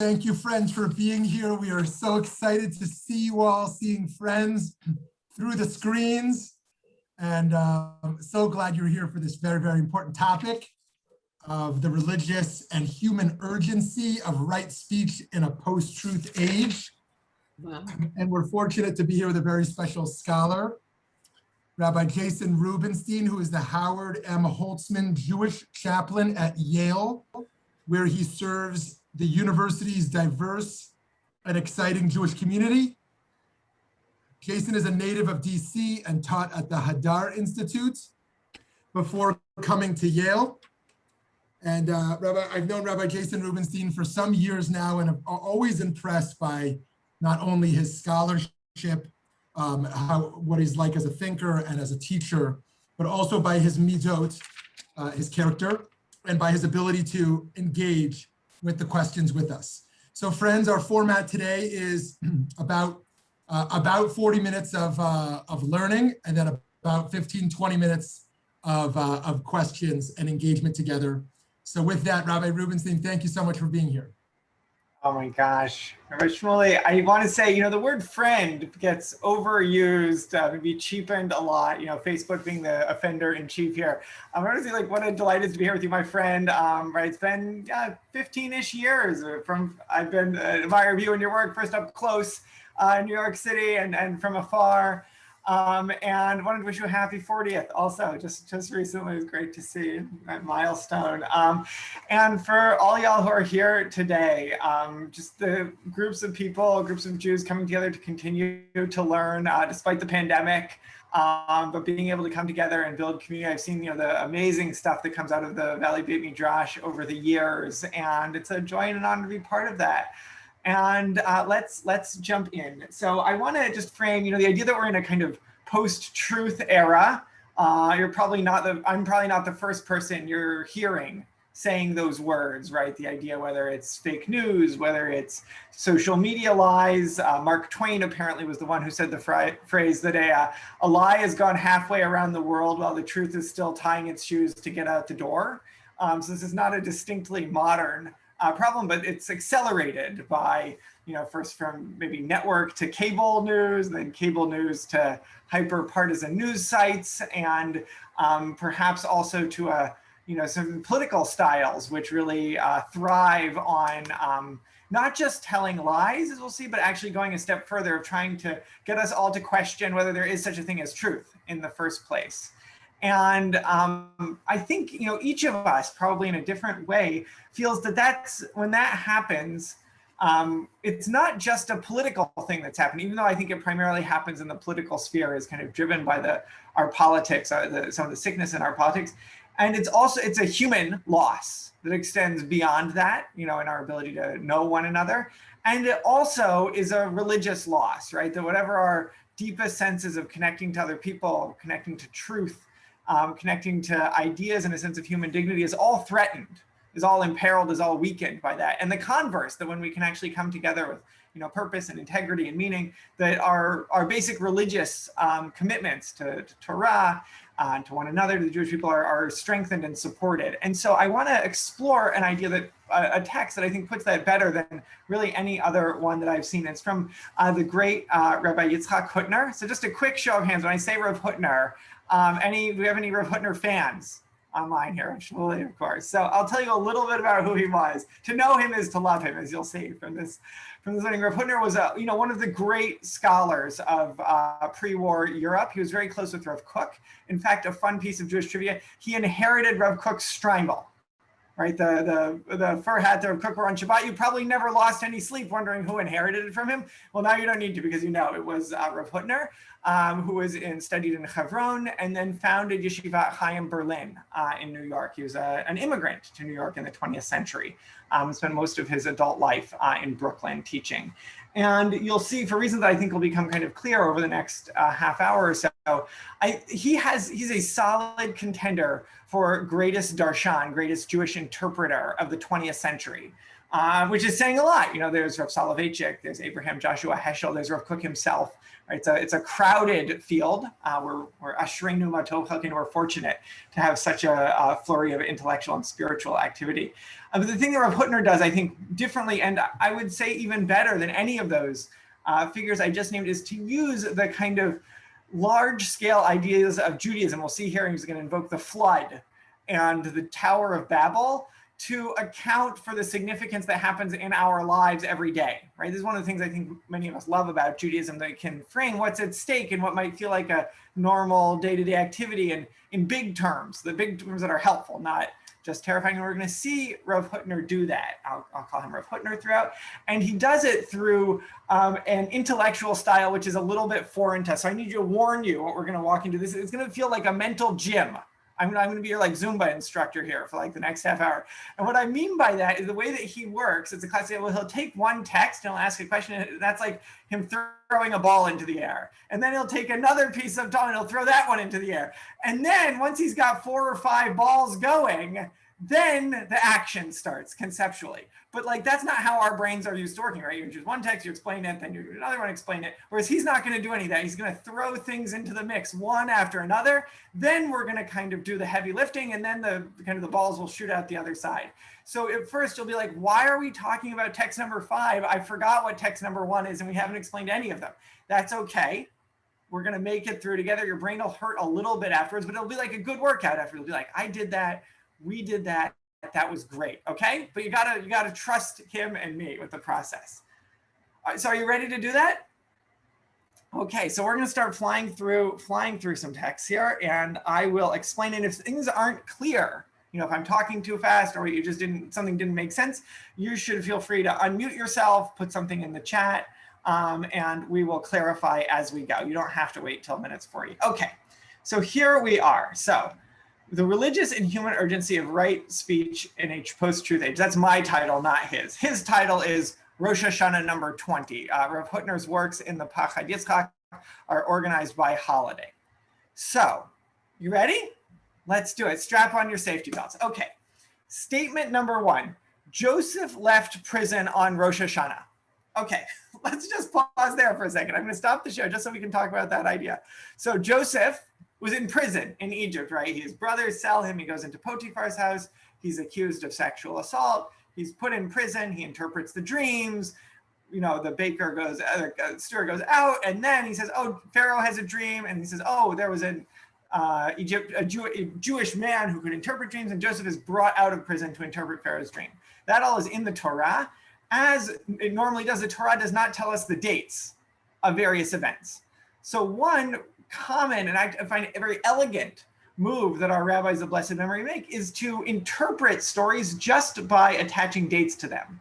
Thank you, friends, for being here. We are so excited to see you all, seeing friends through the screens. And so glad you're here for this very, very important topic of the religious and human urgency of right speech in a post-truth age. Wow. And we're fortunate to be here with a very special scholar, Rabbi Jason Rubenstein, who is the Howard M. Holtzmann Jewish Chaplain at Yale, where he serves the university's diverse and exciting Jewish community. Jason is a native of DC and taught at the Hadar Institute before coming to Yale. And I've known Rabbi Jason Rubenstein for some years now, and I'm always impressed by not only his scholarship, what he's like as a thinker and as a teacher, but also by his midot, his character, and by his ability to engage with the questions with us. So friends, our format today is about 40 minutes of learning, and then about 15, 20 minutes of questions and engagement together. So with that, Rabbi Rubenstein, thank you so much for being here. Oh my gosh, Rabbi Shmuley, I want to say, the word friend gets overused, maybe cheapened a lot, Facebook being the offender in chief here. I want to say, what a delight it is to be here with you, my friend. Right, it's been 15-ish years I've been admiring you and your work, first up close in New York City and from afar. And wanted to wish you a happy 40th also, just recently. It was great to see that milestone. And for all y'all who are here today, just the groups of people, groups of Jews coming together to continue to learn despite the pandemic, but being able to come together and build community. I've seen the amazing stuff that comes out of the Valley Beit Midrash over the years, and it's a joy and an honor to be part of that. And let's jump in. So I want to just frame, the idea that we're in a kind of post-truth era. I'm probably not the first person you're hearing saying those words, right? The idea, whether it's fake news, whether it's social media lies. Mark Twain apparently was the one who said the phrase that a lie has gone halfway around the world while the truth is still tying its shoes to get out the door. So this is not a distinctly modern problem, but it's accelerated by, first from maybe network to cable news, then cable news to hyper-partisan news sites, and perhaps also to some political styles which really thrive on not just telling lies, as we'll see, but actually going a step further of trying to get us all to question whether there is such a thing as truth in the first place. And I think, each of us probably in a different way feels that when that happens, it's not just a political thing that's happening, even though I think it primarily happens in the political sphere, is kind of driven by our politics, some of the sickness in our politics. And it's a human loss that extends beyond that, in our ability to know one another. And it also is a religious loss, right? That whatever our deepest senses of connecting to other people, connecting to truth, connecting to ideas and a sense of human dignity is all threatened, is all imperiled, is all weakened by that. And the converse, that when we can actually come together with purpose and integrity and meaning, that our basic religious commitments to Torah, to one another, to the Jewish people, are strengthened and supported. And so I want to explore an idea that a text that I think puts that better than really any other one that I've seen. It's from the great Rabbi Isaac Hutner. So just a quick show of hands. When I say Rav Hutner, do we have any Rav Hutner fans online here? Shmuley, of course. So I'll tell you a little bit about who he was. To know him is to love him, as you'll see from this learning. Rav Hutner was one of the great scholars of pre-war Europe. He was very close with Rav Kook. In fact, a fun piece of Jewish trivia: he inherited Rav Kook's shtreimel. Right, the fur hat that Rav Kook wore on Shabbat. You probably never lost any sleep wondering who inherited it from him. Well, now you don't need to, because it was Rav Hutner, who studied in Hebron and then founded Yeshivat Chaim Berlin in New York. He was an immigrant to New York in the 20th century. Spent most of his adult life in Brooklyn teaching. And you'll see, for reasons that I think will become kind of clear over the next half hour or so, he's a solid contender for greatest darshan, greatest Jewish interpreter of the 20th century. which is saying a lot. There's Rav Soloveitchik, there's Abraham Joshua Heschel, there's Rav Kook himself. Right? It's a crowded field. We're Ashrenu Matov, and we're fortunate to have such a flurry of intellectual and spiritual activity. But the thing that Rav Hutner does, I think, differently, and I would say even better than any of those figures I just named, is to use the kind of large-scale ideas of Judaism. We'll see here he's going to invoke the flood and the Tower of Babel to account for the significance that happens in our lives every day, right? This is one of the things I think many of us love about Judaism, that can frame what's at stake and what might feel like a normal day-to-day activity, and in big terms, the big terms that are helpful, not just terrifying. And we're going to see Rav Hutner do that. I'll call him Rav Hutner throughout. And he does it through an intellectual style, which is a little bit foreign to us. So I need to warn you what we're going to walk into. This it's going to feel like a mental gym. I'm going to be your Zumba instructor here for the next half hour. And what I mean by that is the way that he works. It's a classic. Well, he'll take one text and he'll ask a question. And that's like him throwing a ball into the air. And then he'll take another piece of time and he'll throw that one into the air. And then once he's got 4 or 5 balls going, then the action starts conceptually. But that's not how our brains are used to working, right? You choose one text, you explain it, then you do another one, explain it. Whereas he's not going to do any of that. He's going to throw things into the mix one after another. Then we're going to kind of do the heavy lifting, and then the balls will shoot out the other side. So at first you'll be like, why are we talking about text number 5? I forgot what text number 1 is, and we haven't explained any of them. That's okay. We're going to make it through together. Your brain will hurt a little bit afterwards, but it'll be like a good workout after. It'll be like, I did that. We did that. That was great. Okay. But you gotta trust him and me with the process. All right, so are you ready to do that? Okay. So we're going to start flying through some text here, and I will explain it. If things aren't clear, if I'm talking too fast or something didn't make sense, you should feel free to unmute yourself, put something in the chat, and we will clarify as we go. You don't have to wait till minutes 40. Okay. So here we are. So the religious and human urgency of right speech in a post-truth age. That's my title, not his. His title is Rosh Hashanah number 20. Rav Hutner's works in the Pachad Yitzchak are organized by holiday. So, you ready? Let's do it. Strap on your safety belts. Okay. Statement number 1. Joseph left prison on Rosh Hashanah. Okay, let's just pause there for a second. I'm going to stop the show just so we can talk about that idea. So Joseph was in prison in Egypt, right? His brothers sell him. He goes into Potiphar's house. He's accused of sexual assault. He's put in prison. He interprets the dreams. The steward goes out, and then he says, oh, Pharaoh has a dream. And he says, oh, there was a Jewish man who could interpret dreams, and Joseph is brought out of prison to interpret Pharaoh's dream. That all is in the Torah. As it normally does, the Torah does not tell us the dates of various events. So one common, and I find it a very elegant move that our rabbis of blessed memory make, is to interpret stories just by attaching dates to them.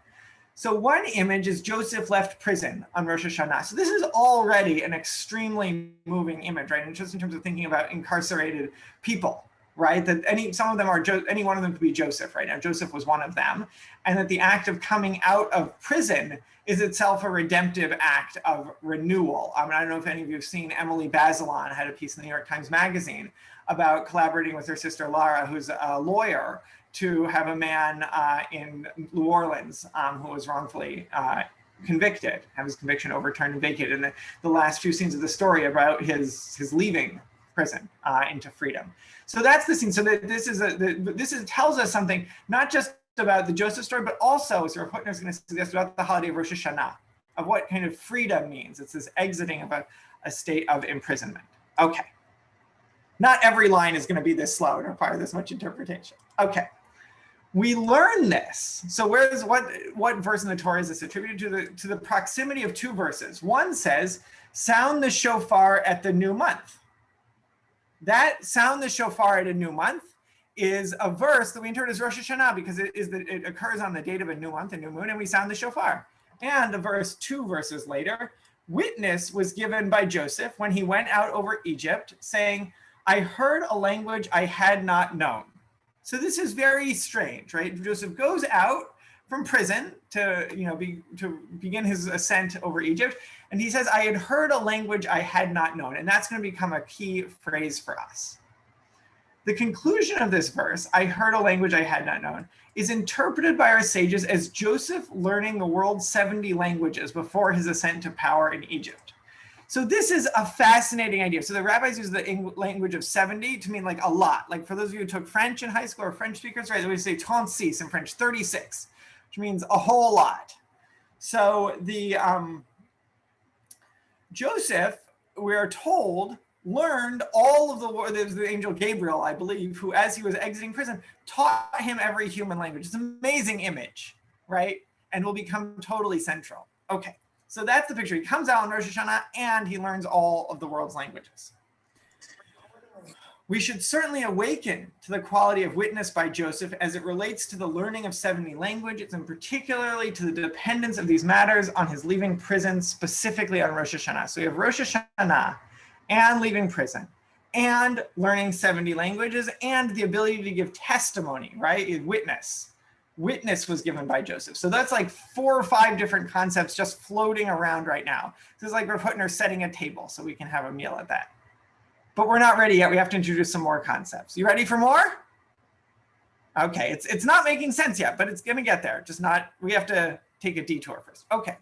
So one image is Joseph left prison on Rosh Hashanah. So this is already an extremely moving image, right? And just in terms of thinking about incarcerated people, right? That any one of them could be Joseph, right? Now Joseph was one of them, and that the act of coming out of prison is itself a redemptive act of renewal. I don't know if any of you have seen Emily Bazelon had a piece in the New York Times Magazine about collaborating with her sister Lara, who's a lawyer, to have a man in New Orleans who was wrongfully convicted, have his conviction overturned and vacated. And the last few scenes of the story about his leaving prison into freedom. So that's the scene. So this tells us something, not just about the Joseph story, but also, as Rav Hutner is going to suggest, about the holiday of Rosh Hashanah, of what kind of freedom means. It's this exiting of a state of imprisonment. Okay. Not every line is going to be this slow and require this much interpretation. Okay. We learn this. So what verse in the Torah is this attributed to the proximity of 2 verses? One says, sound the shofar at the new month. That sound the shofar at a new month is a verse that we interpret as Rosh Hashanah because it occurs on the date of a new month, a new moon, and we sound the shofar. And a verse 2 verses later, witness was given by Joseph when he went out over Egypt, saying, I heard a language I had not known. So this is very strange, right? Joseph goes out from prison to begin his ascent over Egypt, and he says, I had heard a language I had not known, and that's going to become a key phrase for us. The conclusion of this verse, I heard a language I had not known, is interpreted by our sages as Joseph learning the world's 70 languages before his ascent to power in Egypt. So this is a fascinating idea. So the rabbis use the language of 70 to mean like a lot. Like for those of you who took French in high school or French speakers, right, they would say 36 in French, 36, which means a whole lot. So the Joseph, we are told, learned all of the angel Gabriel, I believe, who, as he was exiting prison, taught him every human language. It's an amazing image, right? And will become totally central. Okay, so that's the picture. He comes out on Rosh Hashanah and he learns all of the world's languages. We should certainly awaken to the quality of witness by Joseph as it relates to the learning of 70 languages, and particularly to the dependence of these matters on his leaving prison, specifically on Rosh Hashanah. So we have Rosh Hashanah and leaving prison and learning 70 languages and the ability to give testimony, right? Witness. Witness was given by Joseph. So that's like 4 or 5 different concepts just floating around right now. This is like Rabbi Hutner setting a table so we can have a meal at that. But we're not ready yet. We have to introduce some more concepts. You ready for more? Okay, it's not making sense yet, but it's gonna get there. Just not, we have to take a detour first. Okay,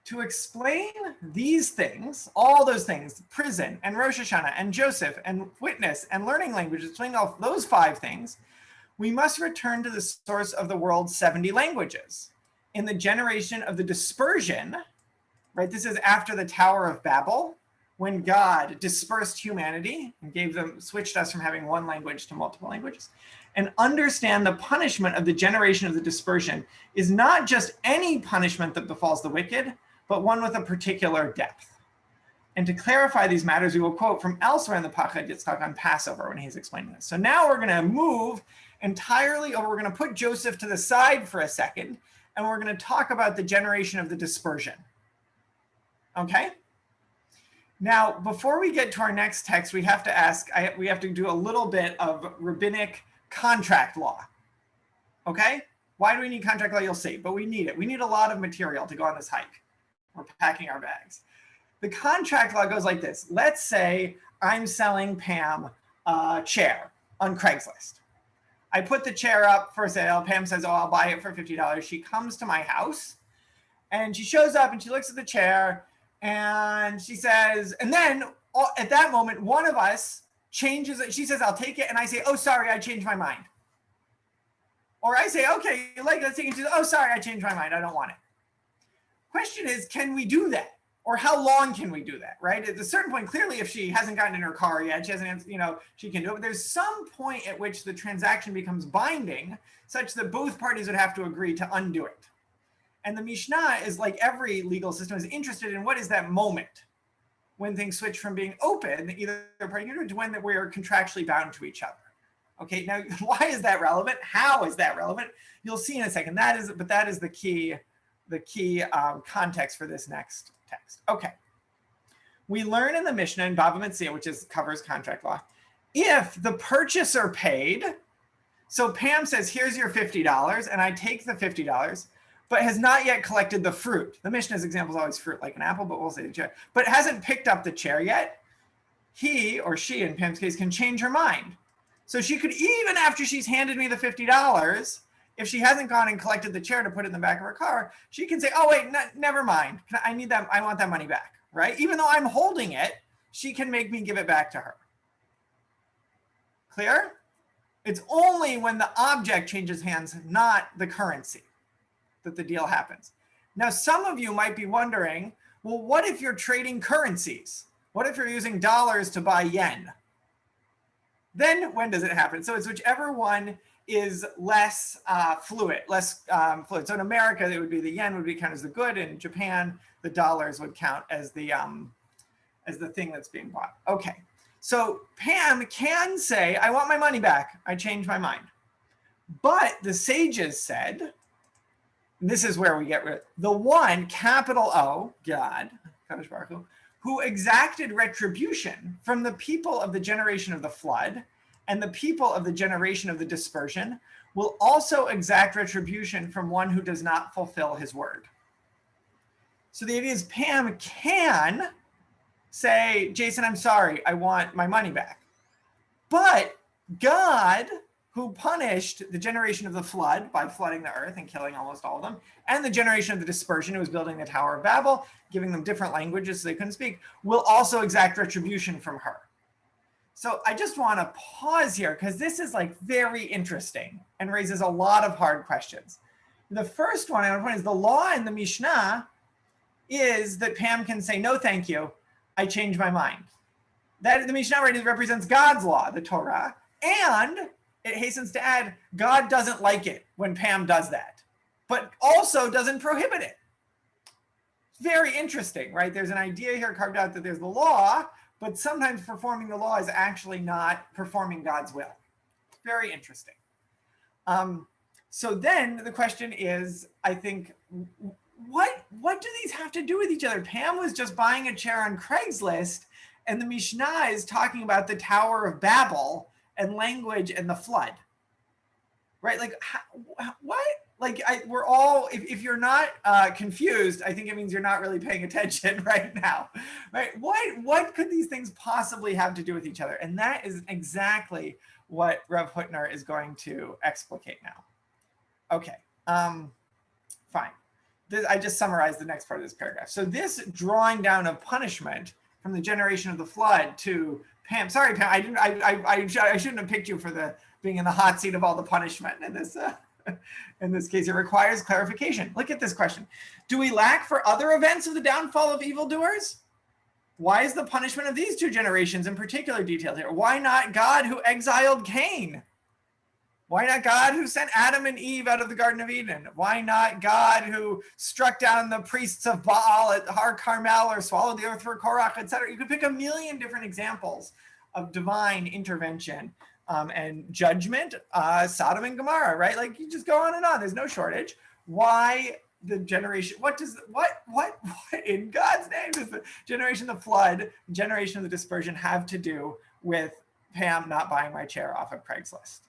to explain these things, all those things, prison and Rosh Hashanah and Joseph and witness and learning languages, explaining all those 5 things, we must return to the source of the world's 70 languages. In the generation of the dispersion, right? This is after the Tower of Babel, when God dispersed humanity and gave them, switched us from having one language to multiple languages. And understand the punishment of the generation of the dispersion is not just any punishment that befalls the wicked, but one with a particular depth. And to clarify these matters, we will quote from elsewhere in the Pachad Yitzchak on Passover when he's explaining this. So now we're going to move entirely over. We're going to put Joseph to the side for a second, and we're going to talk about the generation of the dispersion. Okay? Now, before we get to our next text, we have to ask, we have to do a little bit of rabbinic contract law. Okay? Why do we need contract law? You'll see, but we need it. We need a lot of material to go on this hike. We're packing our bags. The contract law goes like this. Let's say I'm selling Pam a chair on Craigslist. I put the chair up for sale. Pam says, oh, I'll buy it for $50. She comes to my house and she shows up and she looks at the chair and she says, and then at that moment, one of us changes it. She says, I'll take it. And I say, oh, sorry, I changed my mind. Or I say, okay, you like that thing. And she says, oh, sorry, I changed my mind. I don't want it. Question is, can we do that? Or how long can we do that, right? At a certain point, clearly, if she hasn't gotten in her car yet, she hasn't, she can do it. But there's some point at which the transaction becomes binding such that both parties would have to agree to undo it. And the Mishnah is, like every legal system, is interested in what is that moment when things switch from being open, either party can do it, to when we are contractually bound to each other. Okay, now why is that relevant? How is that relevant? You'll see in a second. That is the key context for this next text. Okay, we learn in the Mishna in Bava Metzia, which covers contract law, if the purchaser paid, so Pam says, here's your $50, and I take the $50, but has not yet collected the fruit. The Mishnah's example is always fruit, like an apple, but we'll say the chair, but hasn't picked up the chair yet. He, or she in Pam's case, can change her mind. So she could, even after she's handed me the $50, if she hasn't gone and collected the chair to put it in the back of her car, she can say, oh, wait, never mind. I need that. I want that money back, right? Even though I'm holding it, she can make me give it back to her. Clear? It's only when the object changes hands, not the currency, that the deal happens. Now, some of you might be wondering, well, what if you're trading currencies? What if you're using dollars to buy yen? Then when does it happen? So it's whichever one is less fluid, fluid. So in America, it would be the yen would be counted as the good. In Japan, the dollars would count as the thing that's being bought. Okay, so Pam can say, I want my money back. I changed my mind. But the sages said, and this is where we get rid, the one, capital O, God, Kadosh Baruch Hu, who exacted retribution from the people of the generation of the flood and the people of the generation of the dispersion, will also exact retribution from one who does not fulfill his word. So the idea is Pam can say, Jason, I'm sorry, I want my money back. But God, who punished the generation of the flood by flooding the earth and killing almost all of them, and the generation of the dispersion who was building the Tower of Babel, giving them different languages so they couldn't speak, will also exact retribution from her. So I just want to pause here because this is like very interesting and raises a lot of hard questions. The first one I want to point is the law in the Mishnah is that Pam can say, no, thank you, I changed my mind. That the Mishnah already represents God's law, the Torah, and it hastens to add, God doesn't like it when Pam does that, but also doesn't prohibit it. Very interesting, right? There's an idea here carved out that there's the law, but sometimes performing the law is actually not performing God's will. Very interesting. So then the question is, I think, what do these have to do with each other? Pam was just buying a chair on Craigslist, and the Mishnah is talking about the Tower of Babel and language and the flood, right? Like, what? Like, we're all, if you're not confused, I think it means you're not really paying attention right now, right? What could these things possibly have to do with each other? And that is exactly what Rav Hutner is going to explicate now. Okay, fine. I just summarized the next part of this paragraph. So this drawing down of punishment from the generation of the flood to Pam. Sorry, Pam, I shouldn't have picked you for being in the hot seat of all the punishment in this. In this case, it requires clarification. Look at this question. Do we lack for other events of the downfall of evildoers? Why is the punishment of these two generations in particular detailed here? Why not God who exiled Cain? Why not God who sent Adam and Eve out of the Garden of Eden? Why not God who struck down the priests of Baal at Har Carmel or swallowed the earth for Korach, etc.? You could pick a million different examples of divine intervention and judgment, Sodom and Gomorrah, right? Like, you just go on and on. There's no shortage. Why the generation? What in God's name does the generation of the flood, generation of the dispersion have to do with Pam not buying my chair off of Craigslist?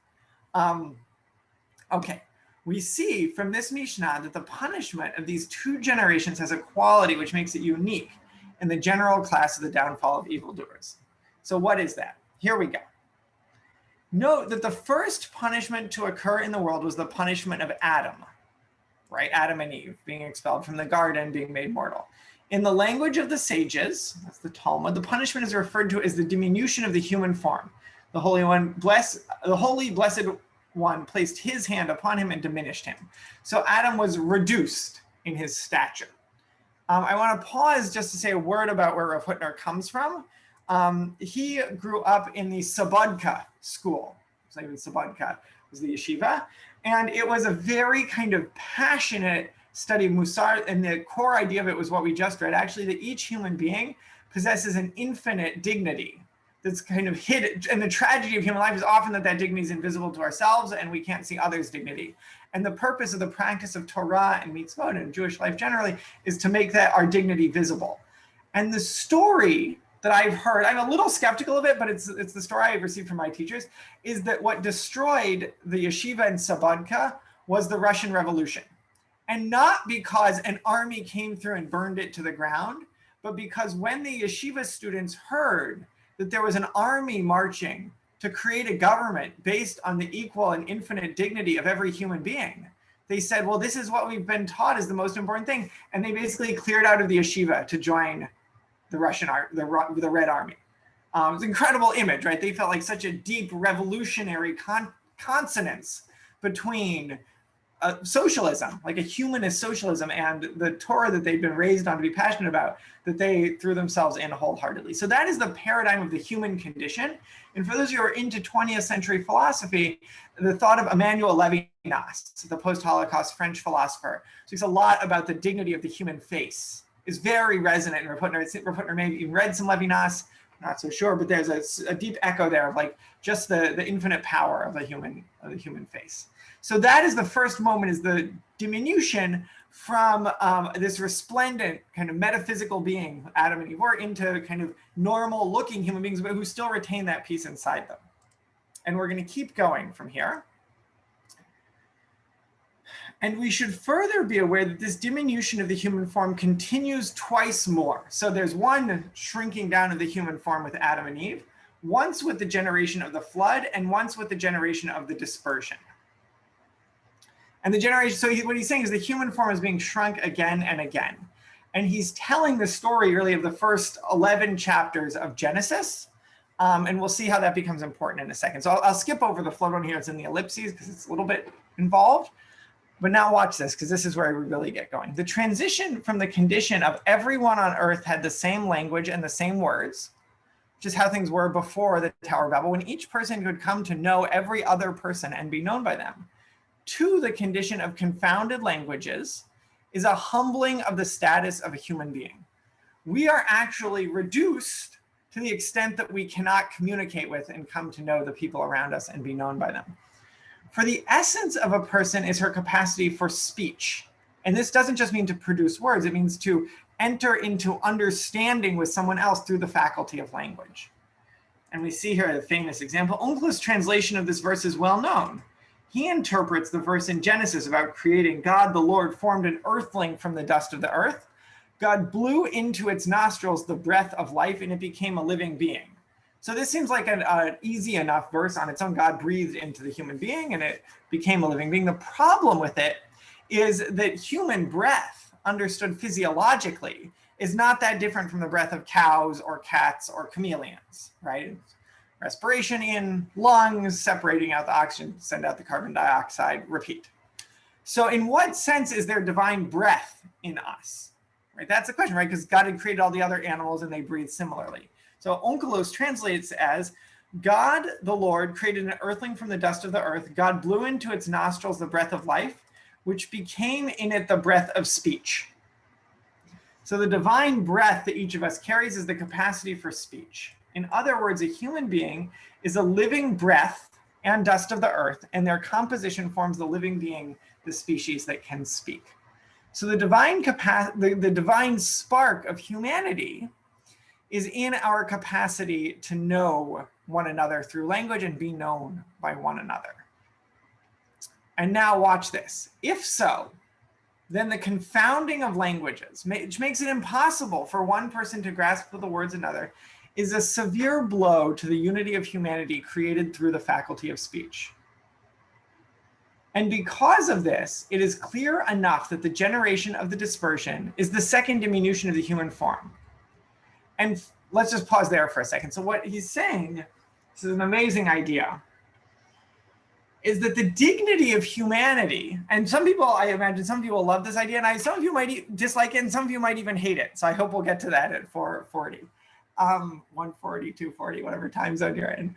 Okay, we see from this Mishnah that the punishment of these two generations has a quality which makes it unique in the general class of the downfall of evildoers. So what is that? Here we go. Note that the first punishment to occur in the world was the punishment of Adam, right? Adam and Eve being expelled from the garden, being made mortal. In the language of the sages, that's the Talmud, the punishment is referred to as the diminution of the human form. The Holy Blessed One placed his hand upon him and diminished him. So Adam was reduced in his stature. I want to pause just to say a word about where Rav Hutner comes from. He grew up in the Sabodka school. So even Sabodka was the yeshiva. And it was a very kind of passionate study of Musar. And the core idea of it was what we just read, actually, that each human being possesses an infinite dignity that's kind of hidden. And the tragedy of human life is often that dignity is invisible to ourselves and we can't see others' dignity. And the purpose of the practice of Torah and mitzvot and Jewish life generally is to make that our dignity visible. And the story that I've heard, I'm a little skeptical of it, but it's the story I've received from my teachers, is that what destroyed the yeshiva in Sabodka was the Russian Revolution. And not because an army came through and burned it to the ground, but because when the yeshiva students heard that there was an army marching to create a government based on the equal and infinite dignity of every human being, they said, well, this is what we've been taught is the most important thing. And they basically cleared out of the yeshiva to join the the Red Army. It's an incredible image, right? They felt like such a deep revolutionary consonance between socialism, like a humanist socialism, and the Torah that they've been raised on to be passionate about, that they threw themselves in wholeheartedly. So that is the paradigm of the human condition. And for those who are into 20th century philosophy, the thought of Emmanuel Levinas, the post-Holocaust French philosopher, speaks a lot about the dignity of the human face. Is very resonant in Rav Hutner. Rav Hutner maybe even read some Levinas, I'm not so sure, but there's a deep echo there of like just the infinite power of the human face. So that is the first moment, is the diminution from this resplendent kind of metaphysical being, Adam and Eve, or into kind of normal looking human beings, but who still retain that peace inside them. And we're going to keep going from here. And we should further be aware that this diminution of the human form continues twice more. So there's one shrinking down of the human form with Adam and Eve, once with the generation of the flood and once with the generation of the dispersion. And the generation, so what he's saying is the human form is being shrunk again and again. And he's telling the story really of the first 11 chapters of Genesis. And we'll see how that becomes important in a second. So I'll skip over the flood one here. It's in the ellipses because it's a little bit involved. But now watch this, because this is where we really get going. The transition from the condition of everyone on earth had the same language and the same words, which is how things were before the Tower of Babel, when each person could come to know every other person and be known by them, to the condition of confounded languages, is a humbling of the status of a human being. We are actually reduced to the extent that we cannot communicate with and come to know the people around us and be known by them. For the essence of a person is her capacity for speech. And this doesn't just mean to produce words, it means to enter into understanding with someone else through the faculty of language. And we see here a famous example. Uncle's translation of this verse is well known. He interprets the verse in Genesis about creating. God, the Lord, formed an earthling from the dust of the earth. God blew into its nostrils the breath of life, and it became a living being. So this seems like an easy enough verse on its own. God breathed into the human being and it became a living being. The problem with it is that human breath, understood physiologically, is not that different from the breath of cows or cats or chameleons, right? Respiration in, lungs, separating out the oxygen, send out the carbon dioxide, repeat. So in what sense is there divine breath in us? Right? That's the question, right? Because God had created all the other animals and they breathe similarly. So Onkelos translates as, God, the Lord, created an earthling from the dust of the earth. God blew into its nostrils the breath of life, which became in it the breath of speech. So the divine breath that each of us carries is the capacity for speech. In other words, a human being is a living breath and dust of the earth, and their composition forms the living being, the species that can speak. So the divine the divine spark of humanity is in our capacity to know one another through language and be known by one another. And now watch this. If so, then the confounding of languages, which makes it impossible for one person to grasp the words of another, is a severe blow to the unity of humanity created through the faculty of speech. And because of this, it is clear enough that the generation of the dispersion is the second diminution of the human form. And let's just pause there for a second. So what he's saying, this is an amazing idea, is that the dignity of humanity, and some people, I imagine some people love this idea, and some of you might dislike it, and some of you might even hate it. So I hope we'll get to that at 4:40, 1:40, 2:40, whatever time zone you're in.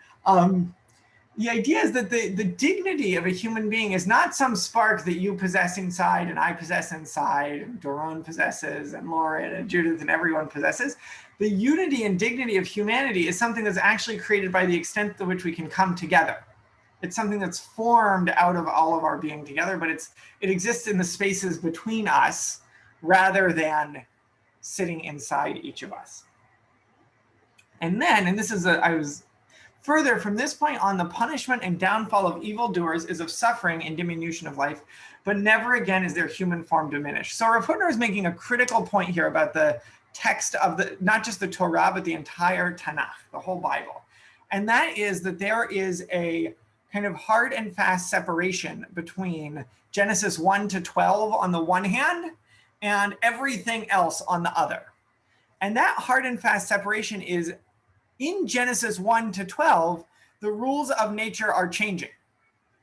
The idea is that the dignity of a human being is not some spark that you possess inside and I possess inside, and Doron possesses, and Lauren and Judith and everyone possesses. The unity and dignity of humanity is something that's actually created by the extent to which we can come together. It's something that's formed out of all of our being together, but it exists in the spaces between us rather than sitting inside each of us. And then, and this is further, from this point on, the punishment and downfall of evildoers is of suffering and diminution of life, but never again is their human form diminished. So Rav Hutner is making a critical point here about the text of not just the Torah, but the entire Tanakh, the whole Bible. And that is that there is a kind of hard and fast separation between Genesis 1 to 12 on the one hand and everything else on the other. And that hard and fast separation is in Genesis 1 to 12, the rules of nature are changing,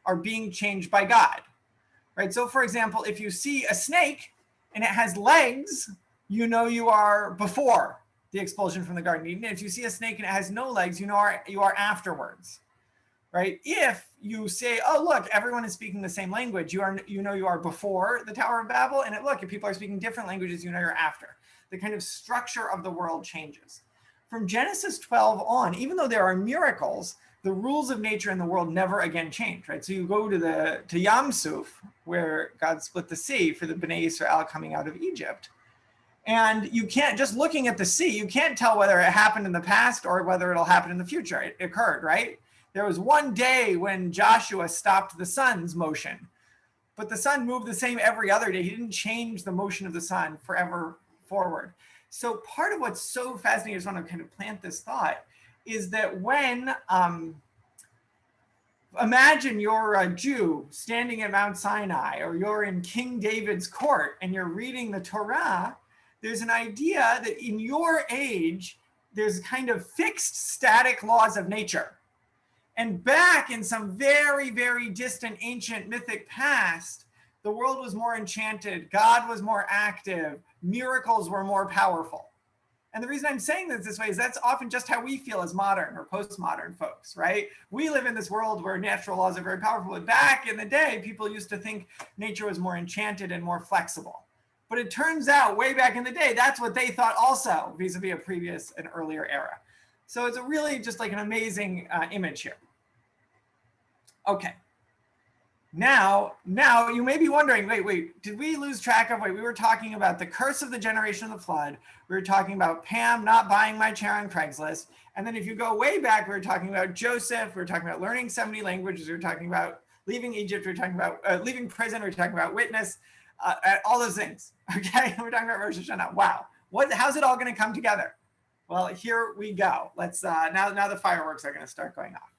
are being changed by God, right? So for example, if you see a snake and it has legs, you know you are before the expulsion from the Garden of Eden. If you see a snake and it has no legs, you know you are afterwards, right? If you say, oh, look, everyone is speaking the same language, you know you are before the Tower of Babel, and look, if people are speaking different languages, you know you're after. The kind of structure of the world changes. From Genesis 12 on, even though there are miracles, the rules of nature in the world never again change, right? So you go to Yam Suf, where God split the sea for the Bnei Israel coming out of Egypt. And you can't, just looking at the sea, you can't tell whether it happened in the past or whether it'll happen in the future. It occurred, right? There was one day when Joshua stopped the sun's motion, but the sun moved the same every other day. He didn't change the motion of the sun forever forward. So part of what's so fascinating, I just want to kind of plant this thought, is that when, imagine you're a Jew standing at Mount Sinai, or you're in King David's court and you're reading the Torah, there's an idea that in your age, there's kind of fixed static laws of nature. And back in some very, very distant, ancient, mythic past, the world was more enchanted, God was more active, miracles were more powerful. And the reason I'm saying this way is that's often just how we feel as modern or postmodern folks, right? We live in this world where natural laws are very powerful. But back in the day, people used to think nature was more enchanted and more flexible. But it turns out way back in the day, that's what they thought also vis-a-vis a previous and earlier era. So it's a really just like an amazing image here. Okay. Now you may be wondering, wait, did we lose track of, we were talking about the curse of the generation of the flood. We were talking about Pam not buying my chair on Craigslist. And then if you go way back, we were talking about Joseph. We were talking about learning 70 languages. We were talking about leaving Egypt. We were talking about leaving prison. We were talking about witness, all those things, okay? We're talking about Rosh Hashanah. Wow, how's it all gonna come together? Well, here we go. Let's, now the fireworks are gonna start going off.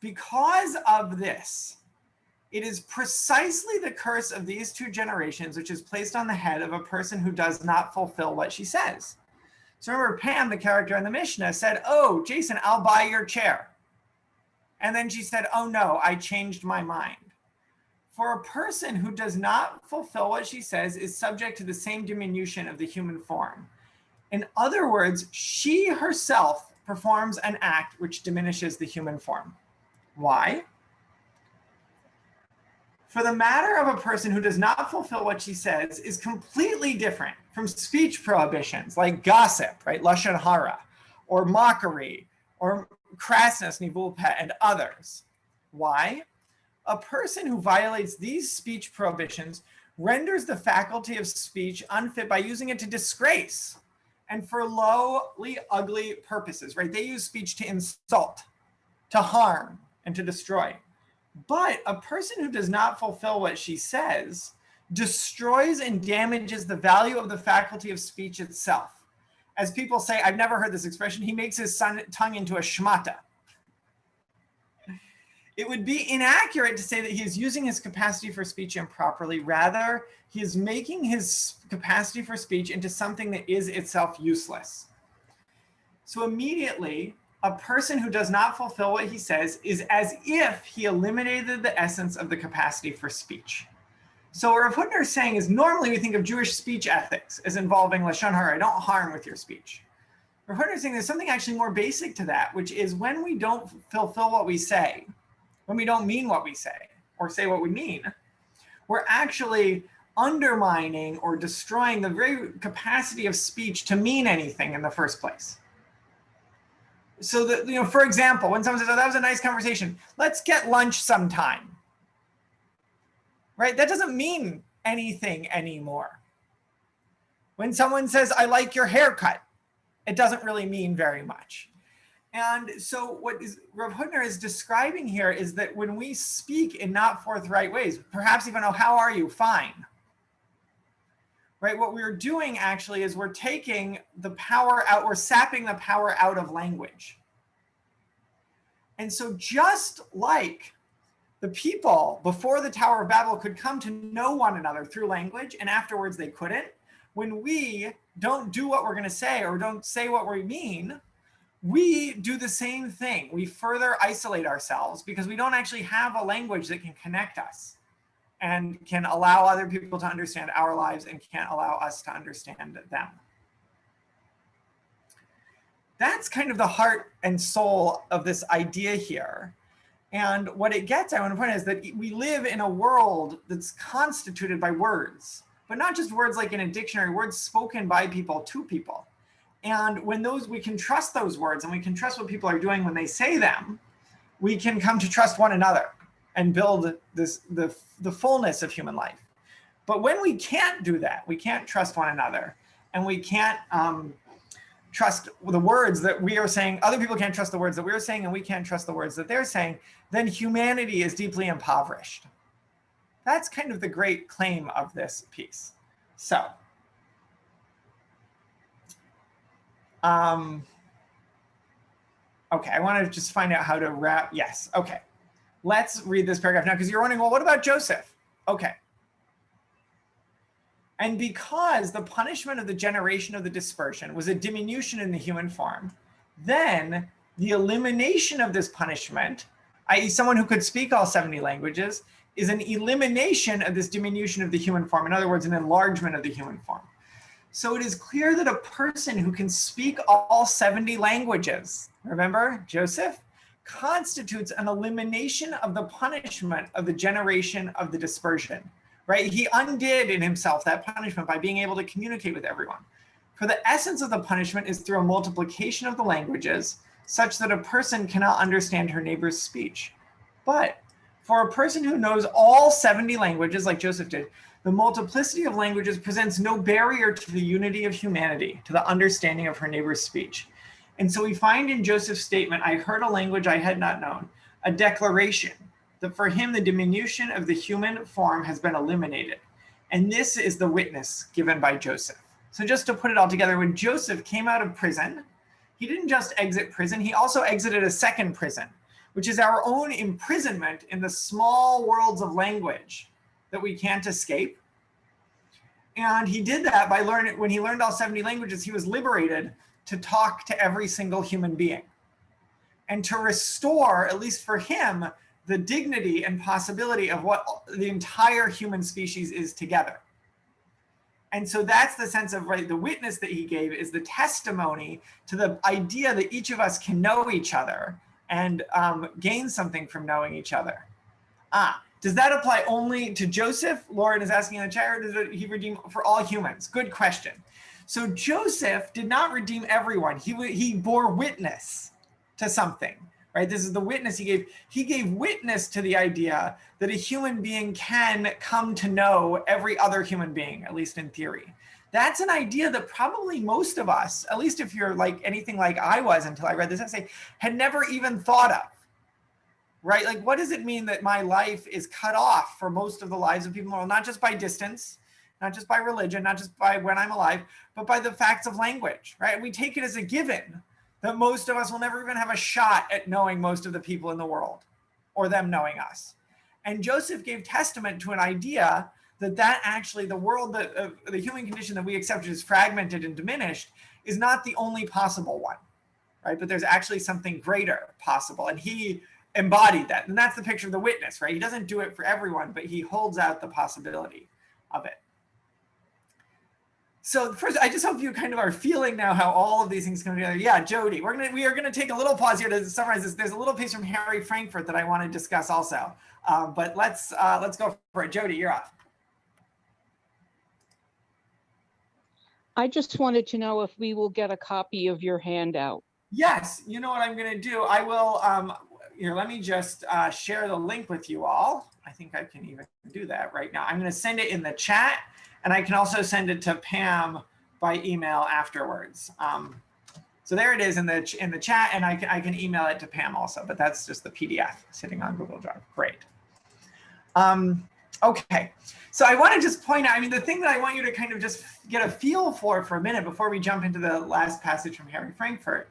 Because of this, it is precisely the curse of these two generations which is placed on the head of a person who does not fulfill what she says. So remember, Pam, the character in the Mishna, said, "Oh, Jason, I'll buy your chair." And then she said, "Oh no, I changed my mind." For a person who does not fulfill what she says is subject to the same diminution of the human form. In other words, she herself performs an act which diminishes the human form. Why? For the matter of a person who does not fulfill what she says is completely different from speech prohibitions like gossip, right, lashon hara, or mockery, or crassness, nivul peh, and others. Why? A person who violates these speech prohibitions renders the faculty of speech unfit by using it to disgrace and for lowly, ugly purposes, right? They use speech to insult, to harm, and to destroy. But a person who does not fulfill what she says destroys and damages the value of the faculty of speech itself. As people say, I've never heard this expression, he makes his tongue into a shmata. It would be inaccurate to say that he is using his capacity for speech improperly. Rather, he is making his capacity for speech into something that is itself useless. So immediately, a person who does not fulfill what he says is as if he eliminated the essence of the capacity for speech. So what Rav Hutner is saying is normally we think of Jewish speech ethics as involving lashon hara, don't harm with your speech. Rav Hutner is saying there's something actually more basic to that, which is when we don't fulfill what we say, when we don't mean what we say or say what we mean, we're actually undermining or destroying the very capacity of speech to mean anything in the first place. So that, for example, when someone says, "Oh, that was a nice conversation, let's get lunch sometime," right? That doesn't mean anything anymore. When someone says, "I like your haircut," it doesn't really mean very much. And so what Rav Hutner is describing here is that when we speak in not forthright ways, perhaps even, "Oh, how are you? Fine." Right, what we're doing actually is we're taking the power out, we're sapping the power out of language. And so just like the people before the Tower of Babel could come to know one another through language, and afterwards they couldn't, when we don't do what we're going to say or don't say what we mean, we do the same thing. We further isolate ourselves because we don't actually have a language that can connect us and can allow other people to understand our lives and can't allow us to understand them. That's kind of the heart and soul of this idea here. And what it gets, I want to point out, is that we live in a world that's constituted by words, but not just words like in a dictionary, words spoken by people to people. And when we can trust those words and we can trust what people are doing when they say them, we can come to trust one another and build the fullness of human life. But when we can't do that, we can't trust one another, and we can't trust the words that we are saying, other people can't trust the words that we're saying, and we can't trust the words that they're saying, then humanity is deeply impoverished. That's kind of the great claim of this piece. So, Okay, I want to just find out how to wrap. Yes, okay. Let's read this paragraph now, because you're wondering, well, what about Joseph? Okay. And because the punishment of the generation of the dispersion was a diminution in the human form, then the elimination of this punishment, i.e. someone who could speak all 70 languages, is an elimination of this diminution of the human form. In other words, an enlargement of the human form. So it is clear that a person who can speak all 70 languages, remember Joseph, constitutes an elimination of the punishment of the generation of the dispersion, right? He undid in himself that punishment by being able to communicate with everyone. For the essence of the punishment is through a multiplication of the languages, such that a person cannot understand her neighbor's speech. But for a person who knows all 70 languages, like Joseph did, the multiplicity of languages presents no barrier to the unity of humanity, to the understanding of her neighbor's speech. And so we find in Joseph's statement, I heard a language I had not known, a declaration that for him, the diminution of the human form has been eliminated. And this is the witness given by Joseph. So just to put it all together, when Joseph came out of prison, he didn't just exit prison, he also exited a second prison, which is our own imprisonment in the small worlds of language that we can't escape. And he did that by learning, when he learned all 70 languages, he was liberated to talk to every single human being and to restore, at least for him, the dignity and possibility of what the entire human species is together. And so that's the sense of, right, the witness that he gave is the testimony to the idea that each of us can know each other and gain something from knowing each other. Does that apply only to Joseph? Lauren is asking in the chat, or does he redeem for all humans? Good question. So Joseph did not redeem everyone. He bore witness to something, right? This is the witness he gave. He gave witness to the idea that a human being can come to know every other human being, at least in theory. That's an idea that probably most of us, at least if you're like anything like I was until I read this essay, had never even thought of. Right? Like, what does it mean that my life is cut off for most of the lives of people in the world, not just by distance, not just by religion, not just by when I'm alive, but by the facts of language, right? We take it as a given that most of us will never even have a shot at knowing most of the people in the world or them knowing us. And Joseph gave testament to an idea that actually the world, the human condition that we accept as fragmented and diminished is not the only possible one, right? But there's actually something greater possible. And he embodied that. And that's the picture of the witness, right? He doesn't do it for everyone, but he holds out the possibility of it. So first, I just hope you kind of are feeling now how all of these things come together. Yeah, Jody, we are gonna take a little pause here to summarize this. There's a little piece from Harry Frankfurt that I want to discuss also. But let's go for it. Jody, you're up. I just wanted to know if we will get a copy of your handout. Yes, you know what I'm gonna do? I will, here, let me just share the link with you all. I think I can even do that right now. I'm gonna send it in the chat, and I can also send it to Pam by email afterwards. So there it is in the chat, and I can email it to Pam also, but that's just the PDF sitting on Google Drive. Great. Okay, so I want to just point out, I mean, the thing that I want you to kind of just get a feel for a minute before we jump into the last passage from Harry Frankfurt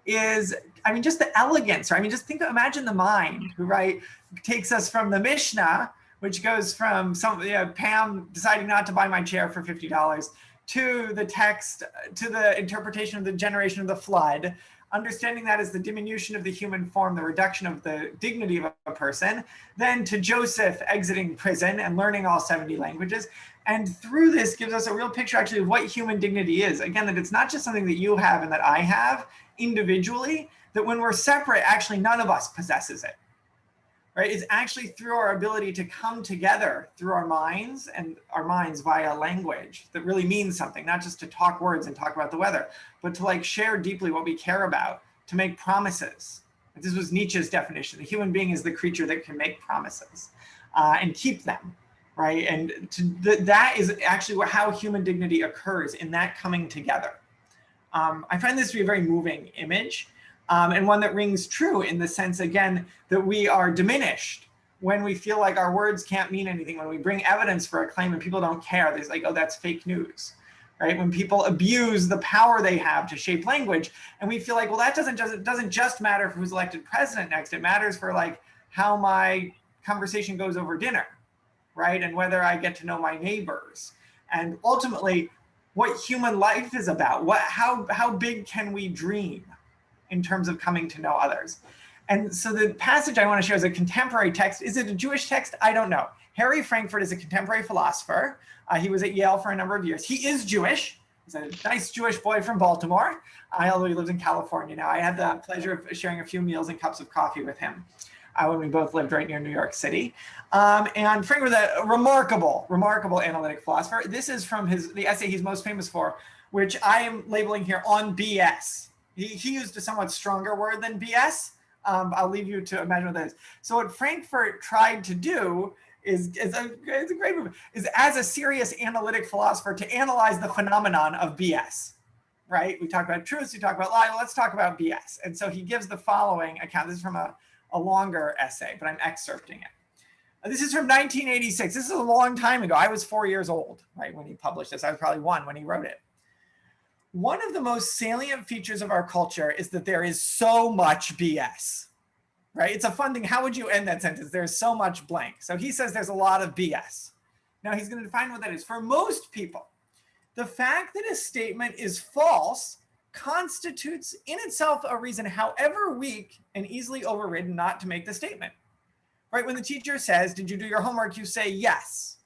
is, I mean, just the elegance, right? I mean, just imagine the mind who, right, takes us from the Mishna, which goes from Pam deciding not to buy my chair for $50, to the text, to the interpretation of the generation of the flood, understanding that as the diminution of the human form, the reduction of the dignity of a person, then to Joseph exiting prison and learning all 70 languages. And through this gives us a real picture actually of what human dignity is. Again, that it's not just something that you have and that I have individually, that when we're separate, actually none of us possesses it. Right? It's actually through our ability to come together through our minds and our minds via language that really means something, not just to talk words and talk about the weather, but to like share deeply what we care about, to make promises. This was Nietzsche's definition. The human being is the creature that can make promises and keep them, right? And that is actually how human dignity occurs, in that coming together. I find this to be a very moving image. And one that rings true in the sense, again, that we are diminished when we feel like our words can't mean anything, when we bring evidence for a claim and people don't care. There's like, oh, that's fake news, right? When people abuse the power they have to shape language, and we feel like, well, that doesn't just matter for who's elected president next. It matters for like how my conversation goes over dinner, right? And whether I get to know my neighbors, and ultimately what human life is about. How big can we dream in terms of coming to know others? And so the passage I want to share is a contemporary text. Is it a Jewish text? I don't know. Harry Frankfurt is a contemporary philosopher. He was at Yale for a number of years. He is Jewish. He's a nice Jewish boy from Baltimore, although he lives in California now. I had the pleasure of sharing a few meals and cups of coffee with him when we both lived right near New York City. And Frankfurt, a remarkable analytic philosopher. This is from the essay he's most famous for, which I am labeling here on BS. He used a somewhat stronger word than BS. I'll leave you to imagine what that is. So what Frankfurt tried to do it's a great movie, is as a serious analytic philosopher to analyze the phenomenon of BS, right? We talk about truths, we talk about lies, let's talk about BS. And so he gives the following account. This is from a longer essay, but I'm excerpting it. This is from 1986. This is a long time ago. I was 4 years old, right, when he published this. I was probably 1 when he wrote it. One of the most salient features of our culture is that there is so much BS, right? It's a fun thing. How would you end that sentence? There's so much blank. So he says there's a lot of BS. Now he's going to define what that is. For most people, the fact that a statement is false constitutes in itself a reason, however weak and easily overridden, not to make the statement, right? When the teacher says, did you do your homework? You say yes.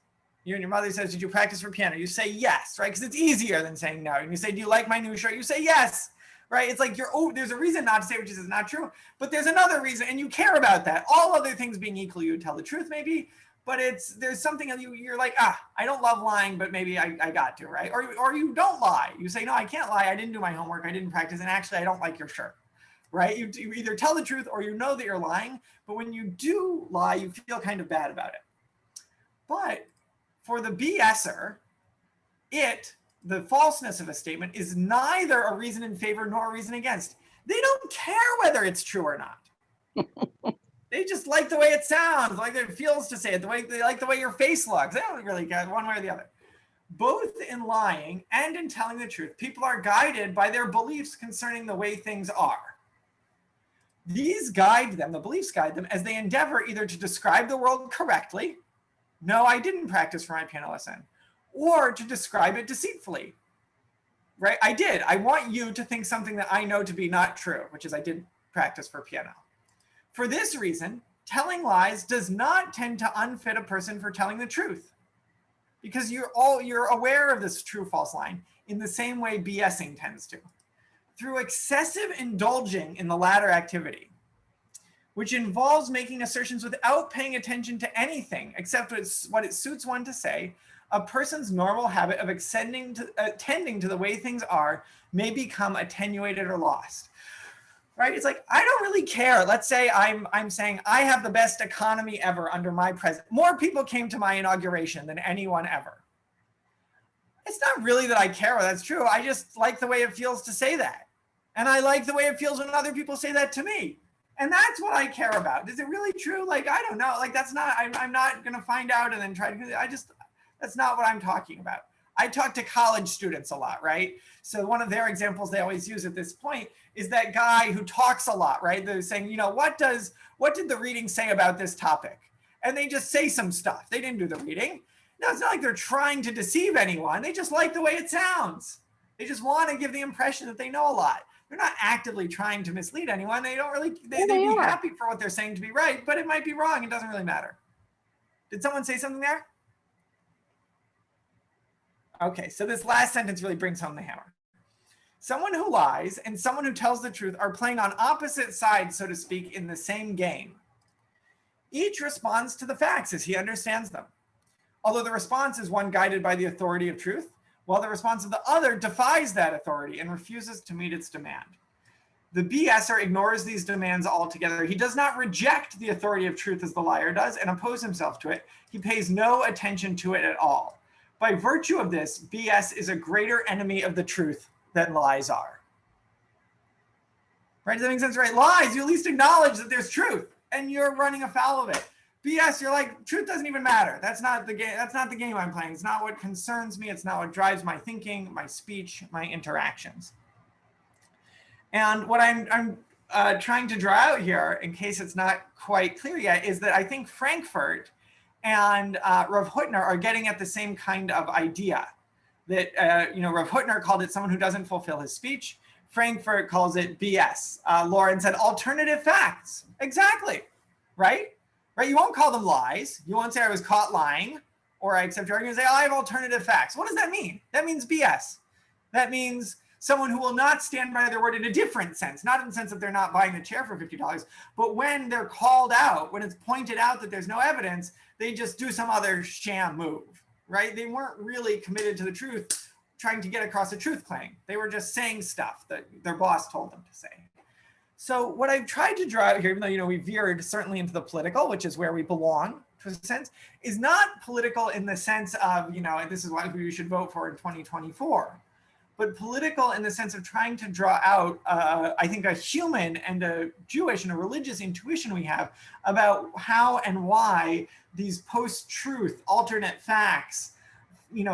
You and your mother says, did you practice for piano? You say yes, right? Because it's easier than saying no. And you say, do you like my new shirt? You say yes. Right? It's like there's a reason not to say which is not true, but there's another reason, and you care about that. All other things being equal, you would tell the truth maybe, but there's something that you're like, I don't love lying, but maybe I got to, right? Or you don't lie. You say, no, I can't lie. I didn't do my homework. I didn't practice, and actually I don't like your shirt, right? You either tell the truth or you know that you're lying, but when you do lie, you feel kind of bad about it. But for the BSer, the falseness of a statement is neither a reason in favor nor a reason against. They don't care whether it's true or not. They just like the way it sounds, like it feels to say it, they like the way your face looks. They don't really care one way or the other. Both in lying and in telling the truth, people are guided by their beliefs concerning the way things are. These guide them, the beliefs guide them, as they endeavor either to describe the world correctly. No, I didn't practice for my piano lesson. Or to describe it deceitfully, right? I did. I want you to think something that I know to be not true, which is I did practice for piano. For this reason, telling lies does not tend to unfit a person for telling the truth, because you're aware of this true-false line in the same way BSing tends to. Through excessive indulging in the latter activity, which involves making assertions without paying attention to anything except what it suits one to say, a person's normal habit of attending to the way things are may become attenuated or lost, right? It's like, I don't really care. Let's say I'm saying I have the best economy ever under my president. More people came to my inauguration than anyone ever. It's not really that I care whether that's true. I just like the way it feels to say that. And I like the way it feels when other people say that to me. And that's what I care about. Is it really true? Like, I don't know. Like, that's not, I'm not going to find out and then try to, that's not what I'm talking about. I talk to college students a lot, right? So one of their examples they always use at this point is that guy who talks a lot, right? They're saying, what did the reading say about this topic? And they just say some stuff. They didn't do the reading. No, it's not like they're trying to deceive anyone. They just like the way it sounds. They just want to give the impression that they know a lot. They're not actively trying to mislead anyone. They don't really, they'd be happy for what they're saying to be right, but it might be wrong. It doesn't really matter. Did someone say something there? Okay, so this last sentence really brings home the hammer. Someone who lies and someone who tells the truth are playing on opposite sides, so to speak, in the same game. Each responds to the facts as he understands them, although the response is one guided by the authority of truth, while the response of the other defies that authority and refuses to meet its demand. The BSer ignores these demands altogether. He does not reject the authority of truth as the liar does and oppose himself to it. He pays no attention to it at all. By virtue of this, BS is a greater enemy of the truth than lies are. Right? Does that make sense? Right? Lies, you at least acknowledge that there's truth and you're running afoul of it. BS, you're like, truth doesn't even matter. That's not the game. That's not the game I'm playing. It's not what concerns me. It's not what drives my thinking, my speech, my interactions. And what I'm trying to draw out here, in case it's not quite clear yet, is that I think Frankfurt and Rav Hutner are getting at the same kind of idea. That Rav Hutner called it someone who doesn't fulfill his speech. Frankfurt calls it BS. Lauren said alternative facts. Exactly, right? Right? You won't call them lies. You won't say I was caught lying, or I accept your argument and say, oh, I have alternative facts. What does that mean? That means BS. That means someone who will not stand by their word in a different sense, not in the sense that they're not buying the chair for $50, but when they're called out, when it's pointed out that there's no evidence, they just do some other sham move, right? They weren't really committed to the truth, trying to get across a truth claim. They were just saying stuff that their boss told them to say. So what I've tried to draw out here, even though we veered certainly into the political, which is where we belong to a sense, is not political in the sense of, this is why you should vote for in 2024, but political in the sense of trying to draw out, I think, a human and a Jewish and a religious intuition we have about how and why these post-truth, alternate facts,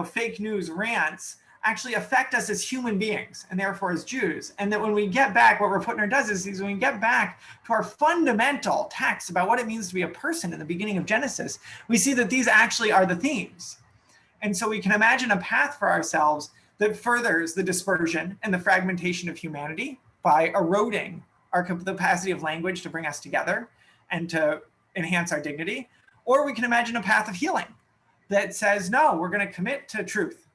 fake news rants actually affect us as human beings and therefore as Jews. And that when we get back, what Rav Hutner does is when we get back to our fundamental text about what it means to be a person in the beginning of Genesis, we see that these actually are the themes. And so we can imagine a path for ourselves that furthers the dispersion and the fragmentation of humanity by eroding our capacity of language to bring us together and to enhance our dignity. Or we can imagine a path of healing that says, no, we're going to commit to truth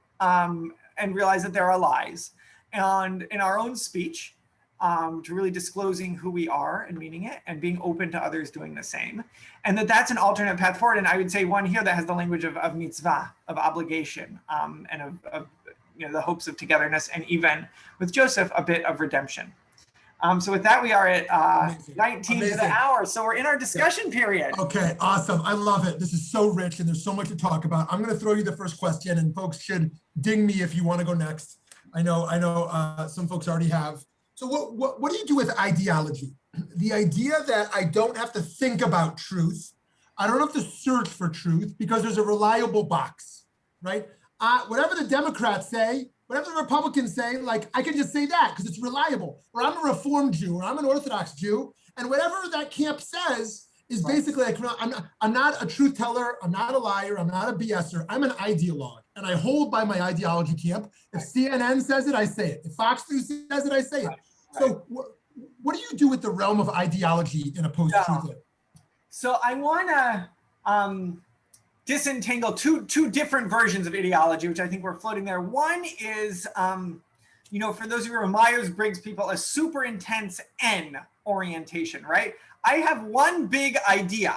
and realize that there are lies. And in our own speech, to really disclosing who we are and meaning it and being open to others doing the same. And that's an alternate path forward. And I would say one here that has the language of mitzvah, of obligation, and of the hopes of togetherness, and even with Joseph, a bit of redemption. So with that, we are at 19 to the hour. So we're in our discussion period. Okay, awesome. I love it. This is so rich and there's so much to talk about. I'm going to throw you the first question and folks should ding me if you want to go next. I know some folks already have. So what do you do with ideology? The idea that I don't have to think about truth. I don't have to search for truth because there's a reliable box, right? Whatever the Democrats say, whatever the Republicans say, like I can just say that because it's reliable. Or I'm a Reformed Jew, or I'm an Orthodox Jew, and whatever that camp says is basically like I'm not a truth teller, I'm not a liar, I'm not a BSer, I'm an ideologue, and I hold by my ideology camp. If CNN says it, I say it. If Fox News says it, I say it. So what do you do with the realm of ideology in a post-truth era? So I want to disentangle two different versions of ideology, which I think we're floating there. One is, for those of you who are Myers-Briggs people, a super intense N orientation, right? I have one big idea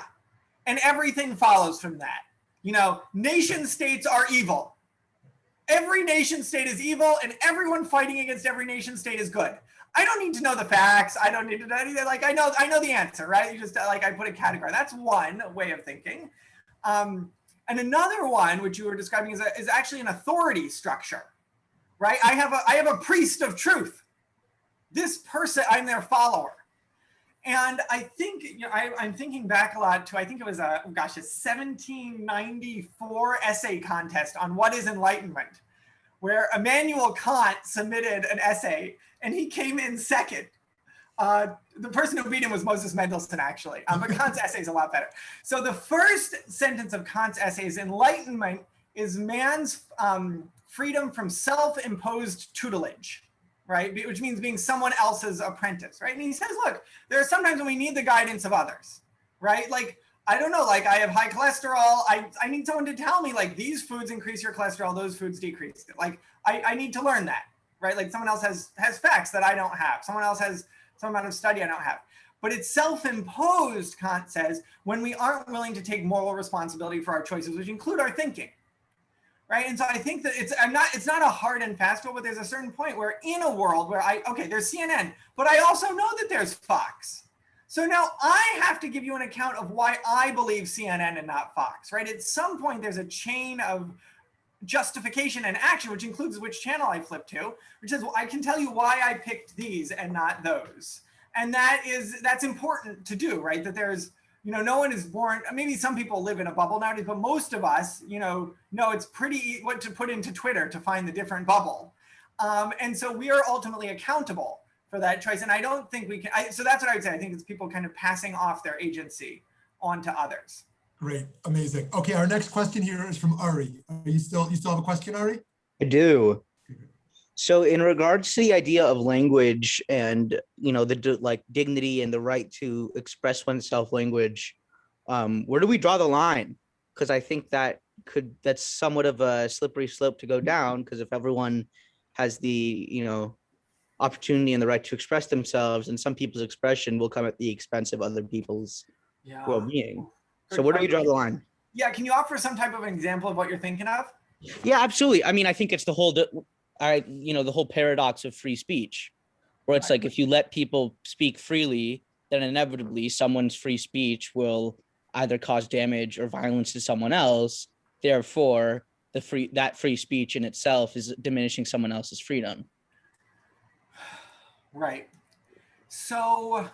and everything follows from that. Nation states are evil. Every nation state is evil and everyone fighting against every nation state is good. I don't need to know the facts. I don't need to know anything. Like I know the answer, right? You just I put a category. That's one way of thinking. And another one, which you were describing, is actually an authority structure, right? I have a priest of truth. This person, I'm their follower. And I think, I'm thinking back a lot to, I think it was a 1794 essay contest on what is enlightenment, where Immanuel Kant submitted an essay and he came in second. The person who beat him was Moses Mendelssohn, actually, but Kant's essay is a lot better. So the first sentence of Kant's essay is enlightenment is man's freedom from self-imposed tutelage, right? Which means being someone else's apprentice, right? And he says, look, there are sometimes when we need the guidance of others, right? Like, I don't know, like I have high cholesterol. I need someone to tell me like these foods increase your cholesterol, those foods decrease it. Like I need to learn that, right? Like someone else has facts that I don't have. Someone else has some amount of study I don't have. But it's self-imposed, Kant says, when we aren't willing to take moral responsibility for our choices, which include our thinking, right? And so I think that it's not a hard and fast rule, but there's a certain point where in a world where there's CNN, but I also know that there's Fox. So now I have to give you an account of why I believe CNN and not Fox, right? At some point, there's a chain of justification and action, which includes which channel I flip to, which is, well, I can tell you why I picked these and not those. And that's important to do, right? That there's No one is born, maybe some people live in a bubble nowadays, but most of us, know it's pretty what to put into Twitter to find the different bubble. And so we are ultimately accountable for that choice. And I don't think we can, so that's what I would say. I think it's people kind of passing off their agency onto others. Great, amazing. Okay, our next question here is from Ari. You still have a question, Ari? I do. So in regards to the idea of language and, the dignity and the right to express oneself language, where do we draw the line? Because I think that's somewhat of a slippery slope to go down, because if everyone has the, opportunity and the right to express themselves, and some people's expression will come at the expense of other people's well-being. So where do we draw the line? Yeah, can you offer some type of an example of what you're thinking of? Yeah, absolutely. I mean, I think it's the whole paradox of free speech, where it's like if you let people speak freely, then inevitably someone's free speech will either cause damage or violence to someone else. Therefore, that free speech in itself is diminishing someone else's freedom. Right. So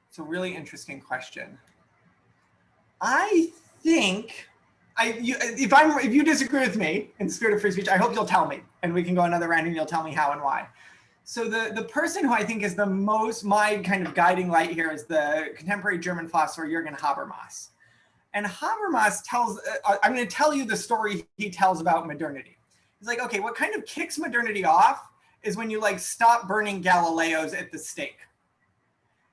it's a really interesting question. I think if you disagree with me in the spirit of free speech, I hope you'll tell me, and we can go another round and you'll tell me how and why. So the person who I think is the most, my kind of guiding light here is the contemporary German philosopher Jürgen Habermas. And Habermas tells, I'm going to tell you the story he tells about modernity. He's like, okay, what kind of kicks modernity off is when you stop burning Galileos at the stake.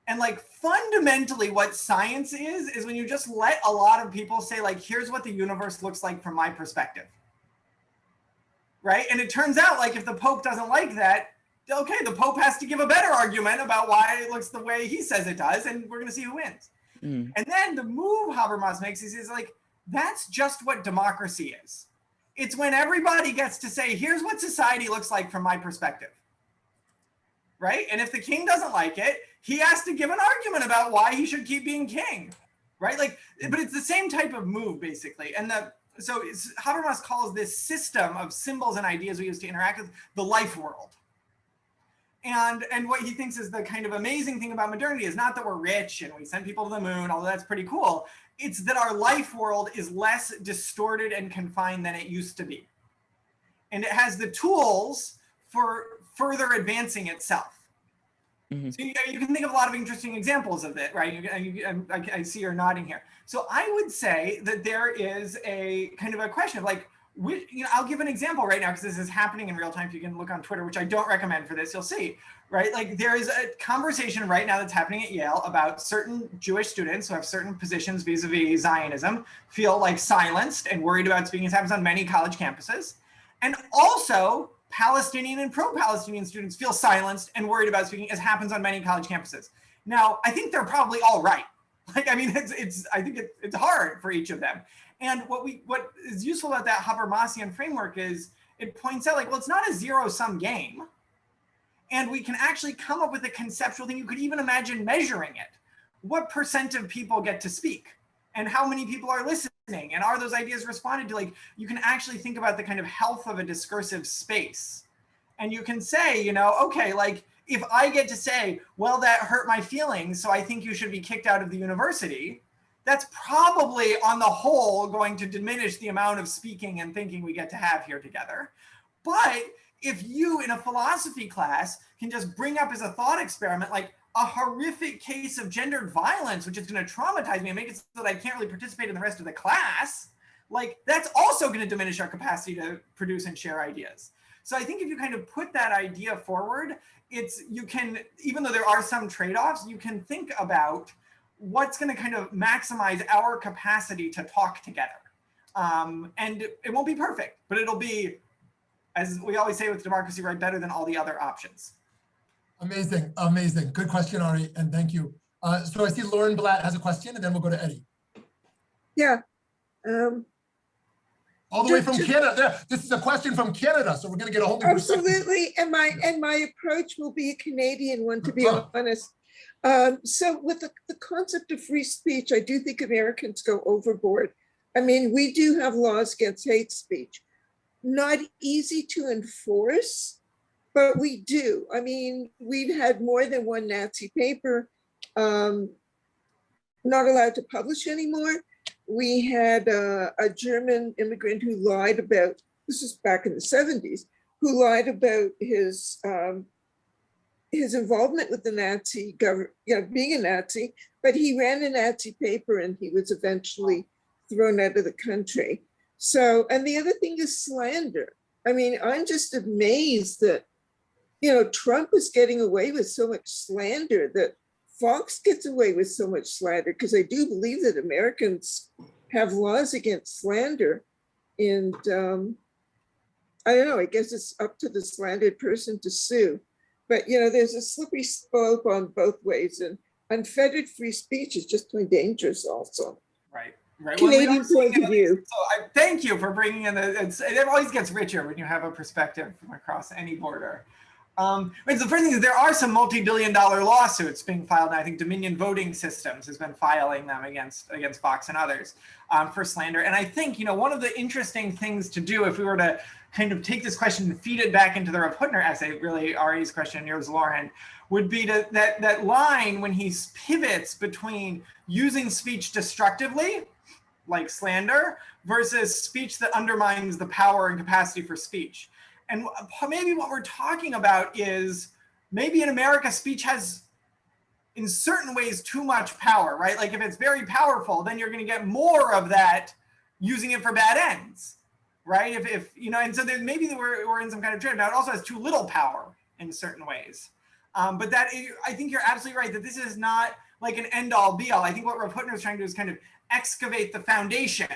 And fundamentally what science is when you just let a lot of people say here's what the universe looks like from my perspective. Right? And it turns out if the Pope doesn't like that, okay, the Pope has to give a better argument about why it looks the way he says it does, and we're gonna see who wins. And then the move Habermas makes is that's just what democracy is. It's when everybody gets to say, here's what society looks like from my perspective. Right? And if the king doesn't like it, he has to give an argument about why he should keep being king. Right? But it's the same type of move, basically. And so Habermas calls this system of symbols and ideas we use to interact with the life world. And what he thinks is the kind of amazing thing about modernity is not that we're rich and we send people to the moon, although that's pretty cool. It's that our life world is less distorted and confined than it used to be. And it has the tools for further advancing itself. Mm-hmm. So you can think of a lot of interesting examples of it, right? I see you're nodding here. So I would say that there is a kind of a question of I'll give an example right now because this is happening in real time. If you can look on Twitter, which I don't recommend for this, you'll see, right? There is a conversation right now that's happening at Yale about certain Jewish students who have certain positions vis-a-vis Zionism feel silenced and worried about speaking. This happens on many college campuses. And also Palestinian and pro-Palestinian students feel silenced and worried about speaking, as happens on many college campuses. Now, I think they're probably all right. I think it's hard for each of them. And what is useful about that Habermasian framework is it points out it's not a zero-sum game. And we can actually come up with a conceptual thing. You could even imagine measuring it. What % of people get to speak? And how many people are listening? And are those ideas responded to? You can actually think about the kind of health of a discursive space. And you can say, okay, if I get to say, well, that hurt my feelings, so I think you should be kicked out of the university, that's probably on the whole going to diminish the amount of speaking and thinking we get to have here together. But if you in a philosophy class can just bring up as a thought experiment, a horrific case of gendered violence, which is going to traumatize me and make it so that I can't really participate in the rest of the class, that's also going to diminish our capacity to produce and share ideas. So I think if you kind of put that idea forward, you can, even though there are some trade-offs, you can think about what's going to kind of maximize our capacity to talk together. And it won't be perfect, but it'll be, as we always say with democracy, right, better than all the other options. Amazing, amazing. Good question, Ari, and thank you. So I see Lauren Blatt has a question, and then we'll go to Eddie. Yeah. All the way from Canada. This is a question from Canada, so we're going to get a whole new perspective. Absolutely, and my approach will be a Canadian one, to be honest. So with the concept of free speech, I do think Americans go overboard. I mean, we do have laws against hate speech. Not easy to enforce, but we do. I mean, we've had more than one Nazi paper. not allowed to publish anymore. We had a German immigrant who lied about, this is back in the 70s, who lied about his involvement with the Nazi government, being a Nazi, but he ran a Nazi paper and he was eventually thrown out of the country. So, and the other thing is slander. I mean, I'm just amazed that, Trump is getting away with so much slander, that Fox gets away with so much slander, because I do believe that Americans have laws against slander. And I don't know, I guess it's up to the slandered person to sue. But, there's a slippery slope on both ways, and unfettered free speech is just plain dangerous also. Right. Canadian point of view. So thank you for bringing in it always gets richer when you have a perspective from across any border. The first thing is there are some multi-billion-dollar lawsuits being filed. I think Dominion Voting Systems has been filing them against Fox and others for slander. And I think, one of the interesting things to do if we were to kind of take this question and feed it back into the Rav Hutner essay, really Ari's question and yours, Lauren, would be that line when he pivots between using speech destructively, like slander, versus speech that undermines the power and capacity for speech. And maybe what we're talking about is maybe in America, speech has, in certain ways, too much power, right? Like if it's very powerful, then you're going to get more of that using it for bad ends, right? If and so then maybe we're in some kind of trend. Now it also has too little power in certain ways. But I think you're absolutely right that this is not like an end all be all. I think what Rav Hutner is trying to do is kind of excavate the foundation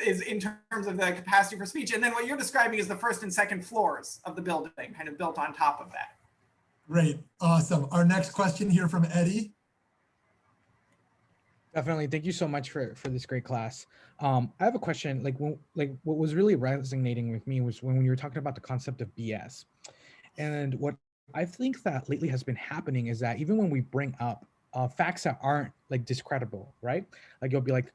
is in terms of the capacity for speech. And then what you're describing is the first and second floors of the building kind of built on top of that. Great, awesome. Our next question here from Eddie. Definitely. Thank you so much for this great class. I have a question. What was really resonating with me was when you were talking about the concept of BS. And what I think that lately has been happening is that even when we bring up facts that aren't discreditable, right? Like you'll be like,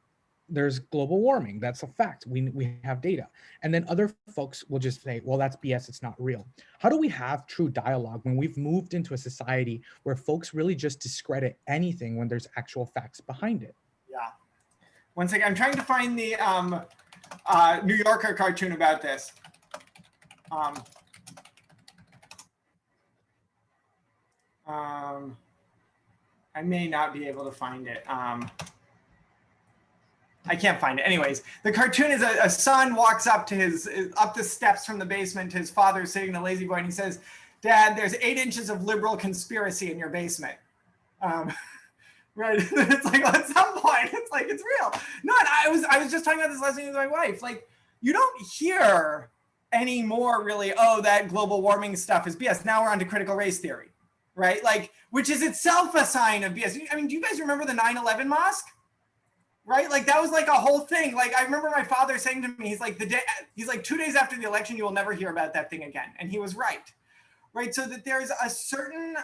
there's global warming. That's a fact. We have data. And then other folks will just say, well, that's BS. It's not real. How do we have true dialogue when we've moved into a society where folks really just discredit anything when there's actual facts behind it? Yeah. One second. I'm trying to find the New Yorker cartoon about this. I may not be able to find it. I can't find it. Anyways, the cartoon is a son walks up to up the steps from the basement to his father sitting in a lazy boy, and he says, "Dad, there's 8 inches of liberal conspiracy in your basement." Right? It's like, well, at some point, it's like, it's real. No, and I was just talking about this last night with my wife. Like, you don't hear anymore really, oh, that global warming stuff is BS. Now we're on to critical race theory, right? Like, which is itself a sign of BS. I mean, do you guys remember the 9/11 mosque? Right? Like that was like a whole thing. Like I remember my father saying to me, he's like 2 days after the election, you will never hear about that thing again. And he was right. Right. So that there's a certain,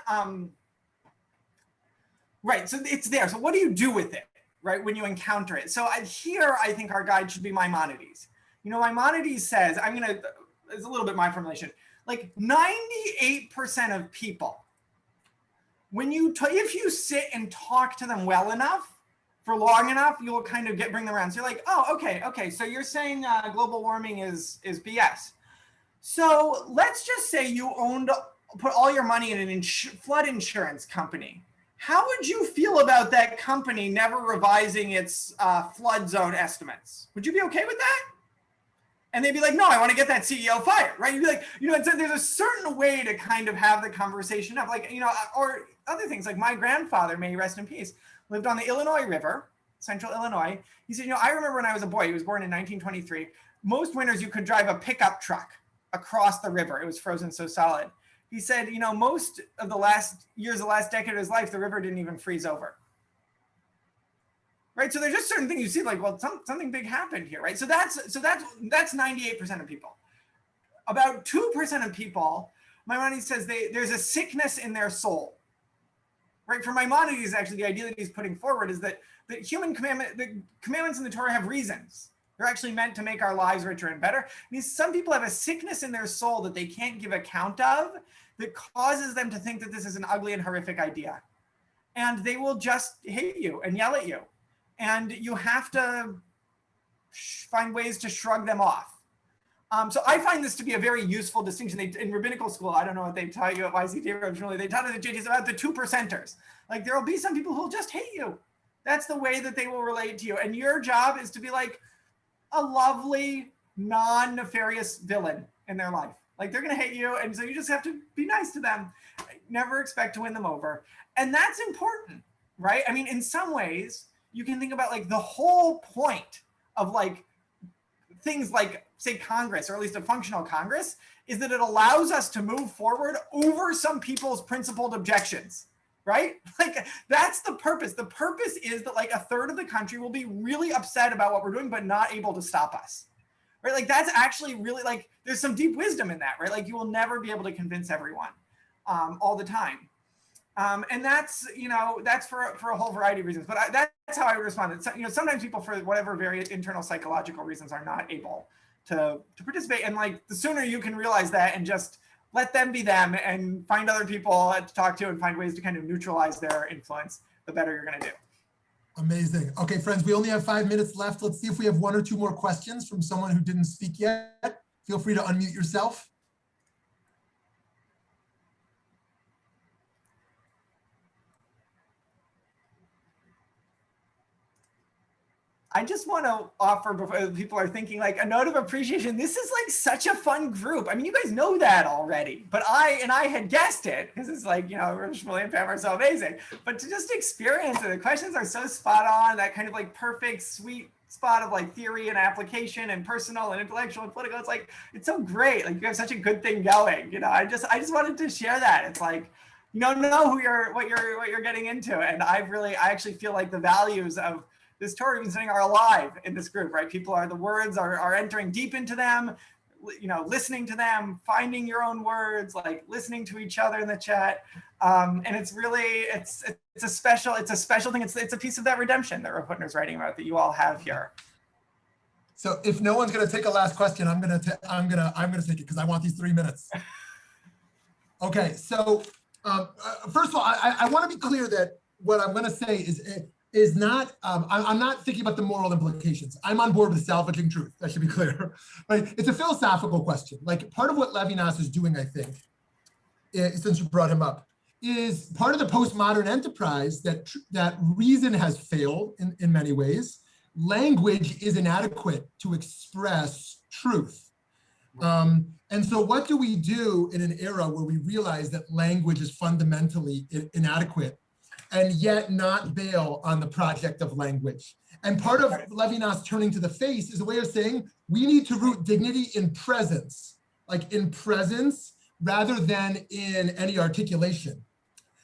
right. So it's there. So what do you do with it? Right. When you encounter it. So here, I think our guide should be Maimonides. Maimonides says, it's a little bit my formulation, like 98% of people, if you sit and talk to them well enough, for long enough, you'll kind of bring them around. So you're like, oh, okay. So you're saying global warming is BS. So let's just say you put all your money in an flood insurance company. How would you feel about that company never revising its flood zone estimates? Would you be okay with that? And they'd be like, no, I want to get that CEO fired, right? You'd be like, and so there's a certain way to kind of have the conversation up, like, or other things like my grandfather, may he rest in peace, lived on the Illinois River, central Illinois. He said, I remember when I was a boy, he was born in 1923, most winters you could drive a pickup truck across the river. It was frozen so solid. He said, most of the last decade of his life, the river didn't even freeze over. Right, so there's just certain things you see like, well, something big happened here, right? So that's 98% of people. About 2% of people, Maimonides says there's a sickness in their soul. Right, for Maimonides, actually, the idea that he's putting forward is that the commandments in the Torah have reasons. They're actually meant to make our lives richer and better. Some people have a sickness in their soul that they can't give account of that causes them to think that this is an ugly and horrific idea. and they will just hate you and yell at you. And you have to find ways to shrug them off. So I find this to be a very useful distinction. In rabbinical school, I don't know what they taught you at YCT originally, they taught us at JTs about the 2%ers. Like there will be some people who will just hate you. That's the way that they will relate to you. And your job is to be like a lovely, non-nefarious villain in their life. Like they're gonna hate you, and so you just have to be nice to them. Never expect to win them over. And that's important, right? I mean, in some ways, you can think about like the whole point of like things like, say, Congress, or at least a functional Congress, is that it allows us to move forward over some people's principled objections, right? Like that's the purpose. The purpose is that like a third of the country will be really upset about what we're doing, but not able to stop us, right? Like that's actually really like, there's some deep wisdom in that, right? Like you will never be able to convince everyone all the time. And that's, you know, that's for a whole variety of reasons, but that's how I would respond. It's, you know, sometimes people for whatever very internal psychological reasons are not able to participate. And like the sooner you can realize that and just let them be them and find other people to talk to and find ways to kind of neutralize their influence, the better you're going to do. Amazing. Okay, friends, we only have 5 minutes left. Let's see if we have 1 or 2 more questions from someone who didn't speak yet. Feel free to unmute yourself. I just want to offer, before people are thinking, like a note of appreciation. This is like such a fun group. I mean, you guys know that already, but I had guessed it because it's like, you know, Shmuley and Pam are so amazing. But to just experience it, the questions are so spot on, that kind of like perfect, sweet spot of like theory and application and personal and intellectual and political. It's like, it's so great. Like you have such a good thing going. You know, I just wanted to share that. It's like, you don't know what you're getting into. And I actually feel like the values of this Torah we've been studying are alive in this group, right? the words are entering deep into them, you know, listening to them, finding your own words, like listening to each other in the chat. And it's really, it's a special thing. It's a piece of that redemption that Rabbi Hutner's writing about that you all have here. So if no one's going to take a last question, I'm going to take it because I want these 3 minutes. Okay. So first of all, I want to be clear that what I'm going to say is not, I'm not thinking about the moral implications. I'm on board with salvaging truth. That should be clear. Right? It's a philosophical question. Like part of what Levinas is doing, I think, since you brought him up, is part of the postmodern enterprise that reason has failed in many ways. Language is inadequate to express truth. And so what do we do in an era where we realize that language is fundamentally inadequate and yet not bail on the project of language? And part of Levinas turning to the face is a way of saying we need to root dignity in presence, like in presence rather than in any articulation.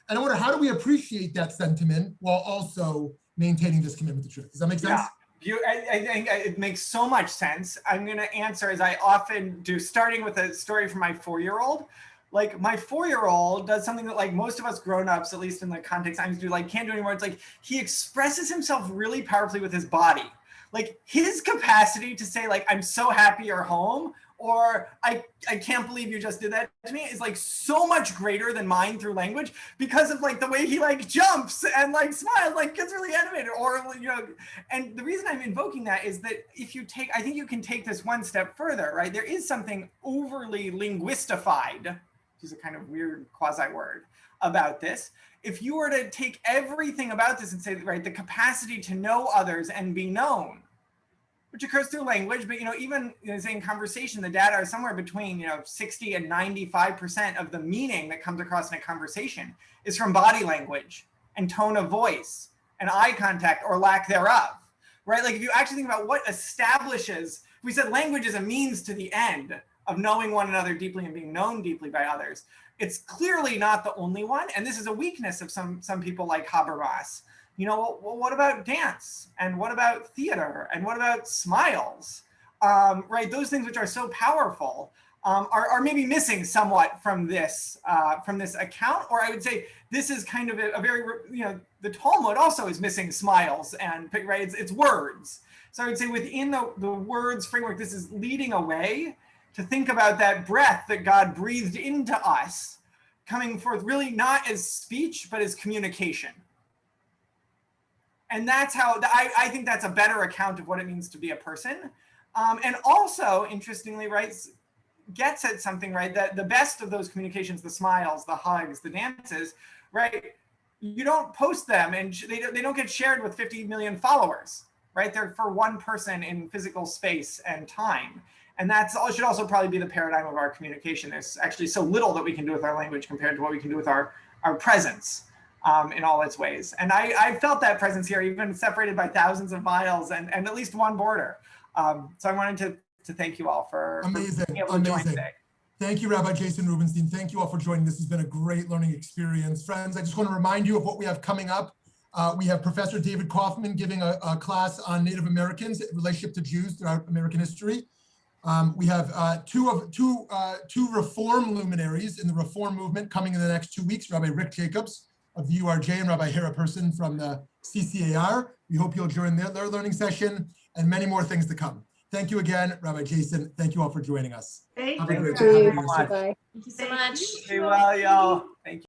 And I wonder, how do we appreciate that sentiment while also maintaining this commitment to truth? Does that make sense? Yeah. I think it makes so much sense. I'm going to answer as I often do, starting with a story from my 4-year-old. Like my 4-year-old does something that like most of us grown-ups, at least in the context I do, like can't do anymore. It's like he expresses himself really powerfully with his body. Like his capacity to say like, I'm so happy you're home, or I can't believe you just did that to me, is like so much greater than mine through language because of like the way he like jumps and like smiles, like gets really animated, or, you know. And the reason I'm invoking that is that if you take, I think you can take this one step further, right? There is something overly linguistified, which is a kind of weird quasi word, about this. If you were to take everything about this and say, right, the capacity to know others and be known, which occurs through language, but, you know, even, you know, say in conversation, the data are somewhere between, you know, 60 and 95% of the meaning that comes across in a conversation is from body language and tone of voice and eye contact or lack thereof, right? Like if you actually think about what establishes, we said language is a means to the end of knowing one another deeply and being known deeply by others. It's clearly not the only one. And this is a weakness of some people like Habermas. You know, well, what about dance? And what about theater? And what about smiles? Right, those things which are so powerful are maybe missing somewhat from this account. Or I would say this is kind of a very, you know, the Talmud also is missing smiles and, right, it's words. So I would say within the words framework, this is leading away to think about that breath that God breathed into us, coming forth really not as speech, but as communication. And that's how, I think that's a better account of what it means to be a person. And also, interestingly, right, gets at something, right, that the best of those communications, the smiles, the hugs, the dances, right, you don't post them and they don't get shared with 50 million followers, right? They're for one person in physical space and time. And that's should also probably be the paradigm of our communication. There's actually so little that we can do with our language compared to what we can do with our presence in all its ways. And I felt that presence here, even separated by thousands of miles and at least one border. So I wanted to thank you all for being able to join today. Thank you, Rabbi Jason Rubenstein. Thank you all for joining. This has been a great learning experience. Friends, I just want to remind you of what we have coming up. We have Professor David Kaufman giving a class on Native Americans, relationship to Jews throughout American history. We have two Reform luminaries in the Reform movement coming in the next 2 weeks, Rabbi Rick Jacobs of the URJ and Rabbi Hera Person from the CCAR. We hope you'll join their learning session and many more things to come. Thank you again, Rabbi Jason. Thank you all for joining us. Thank Have a you. great Thank day. you so much. Thank you so much. Stay well, y'all. Thank you.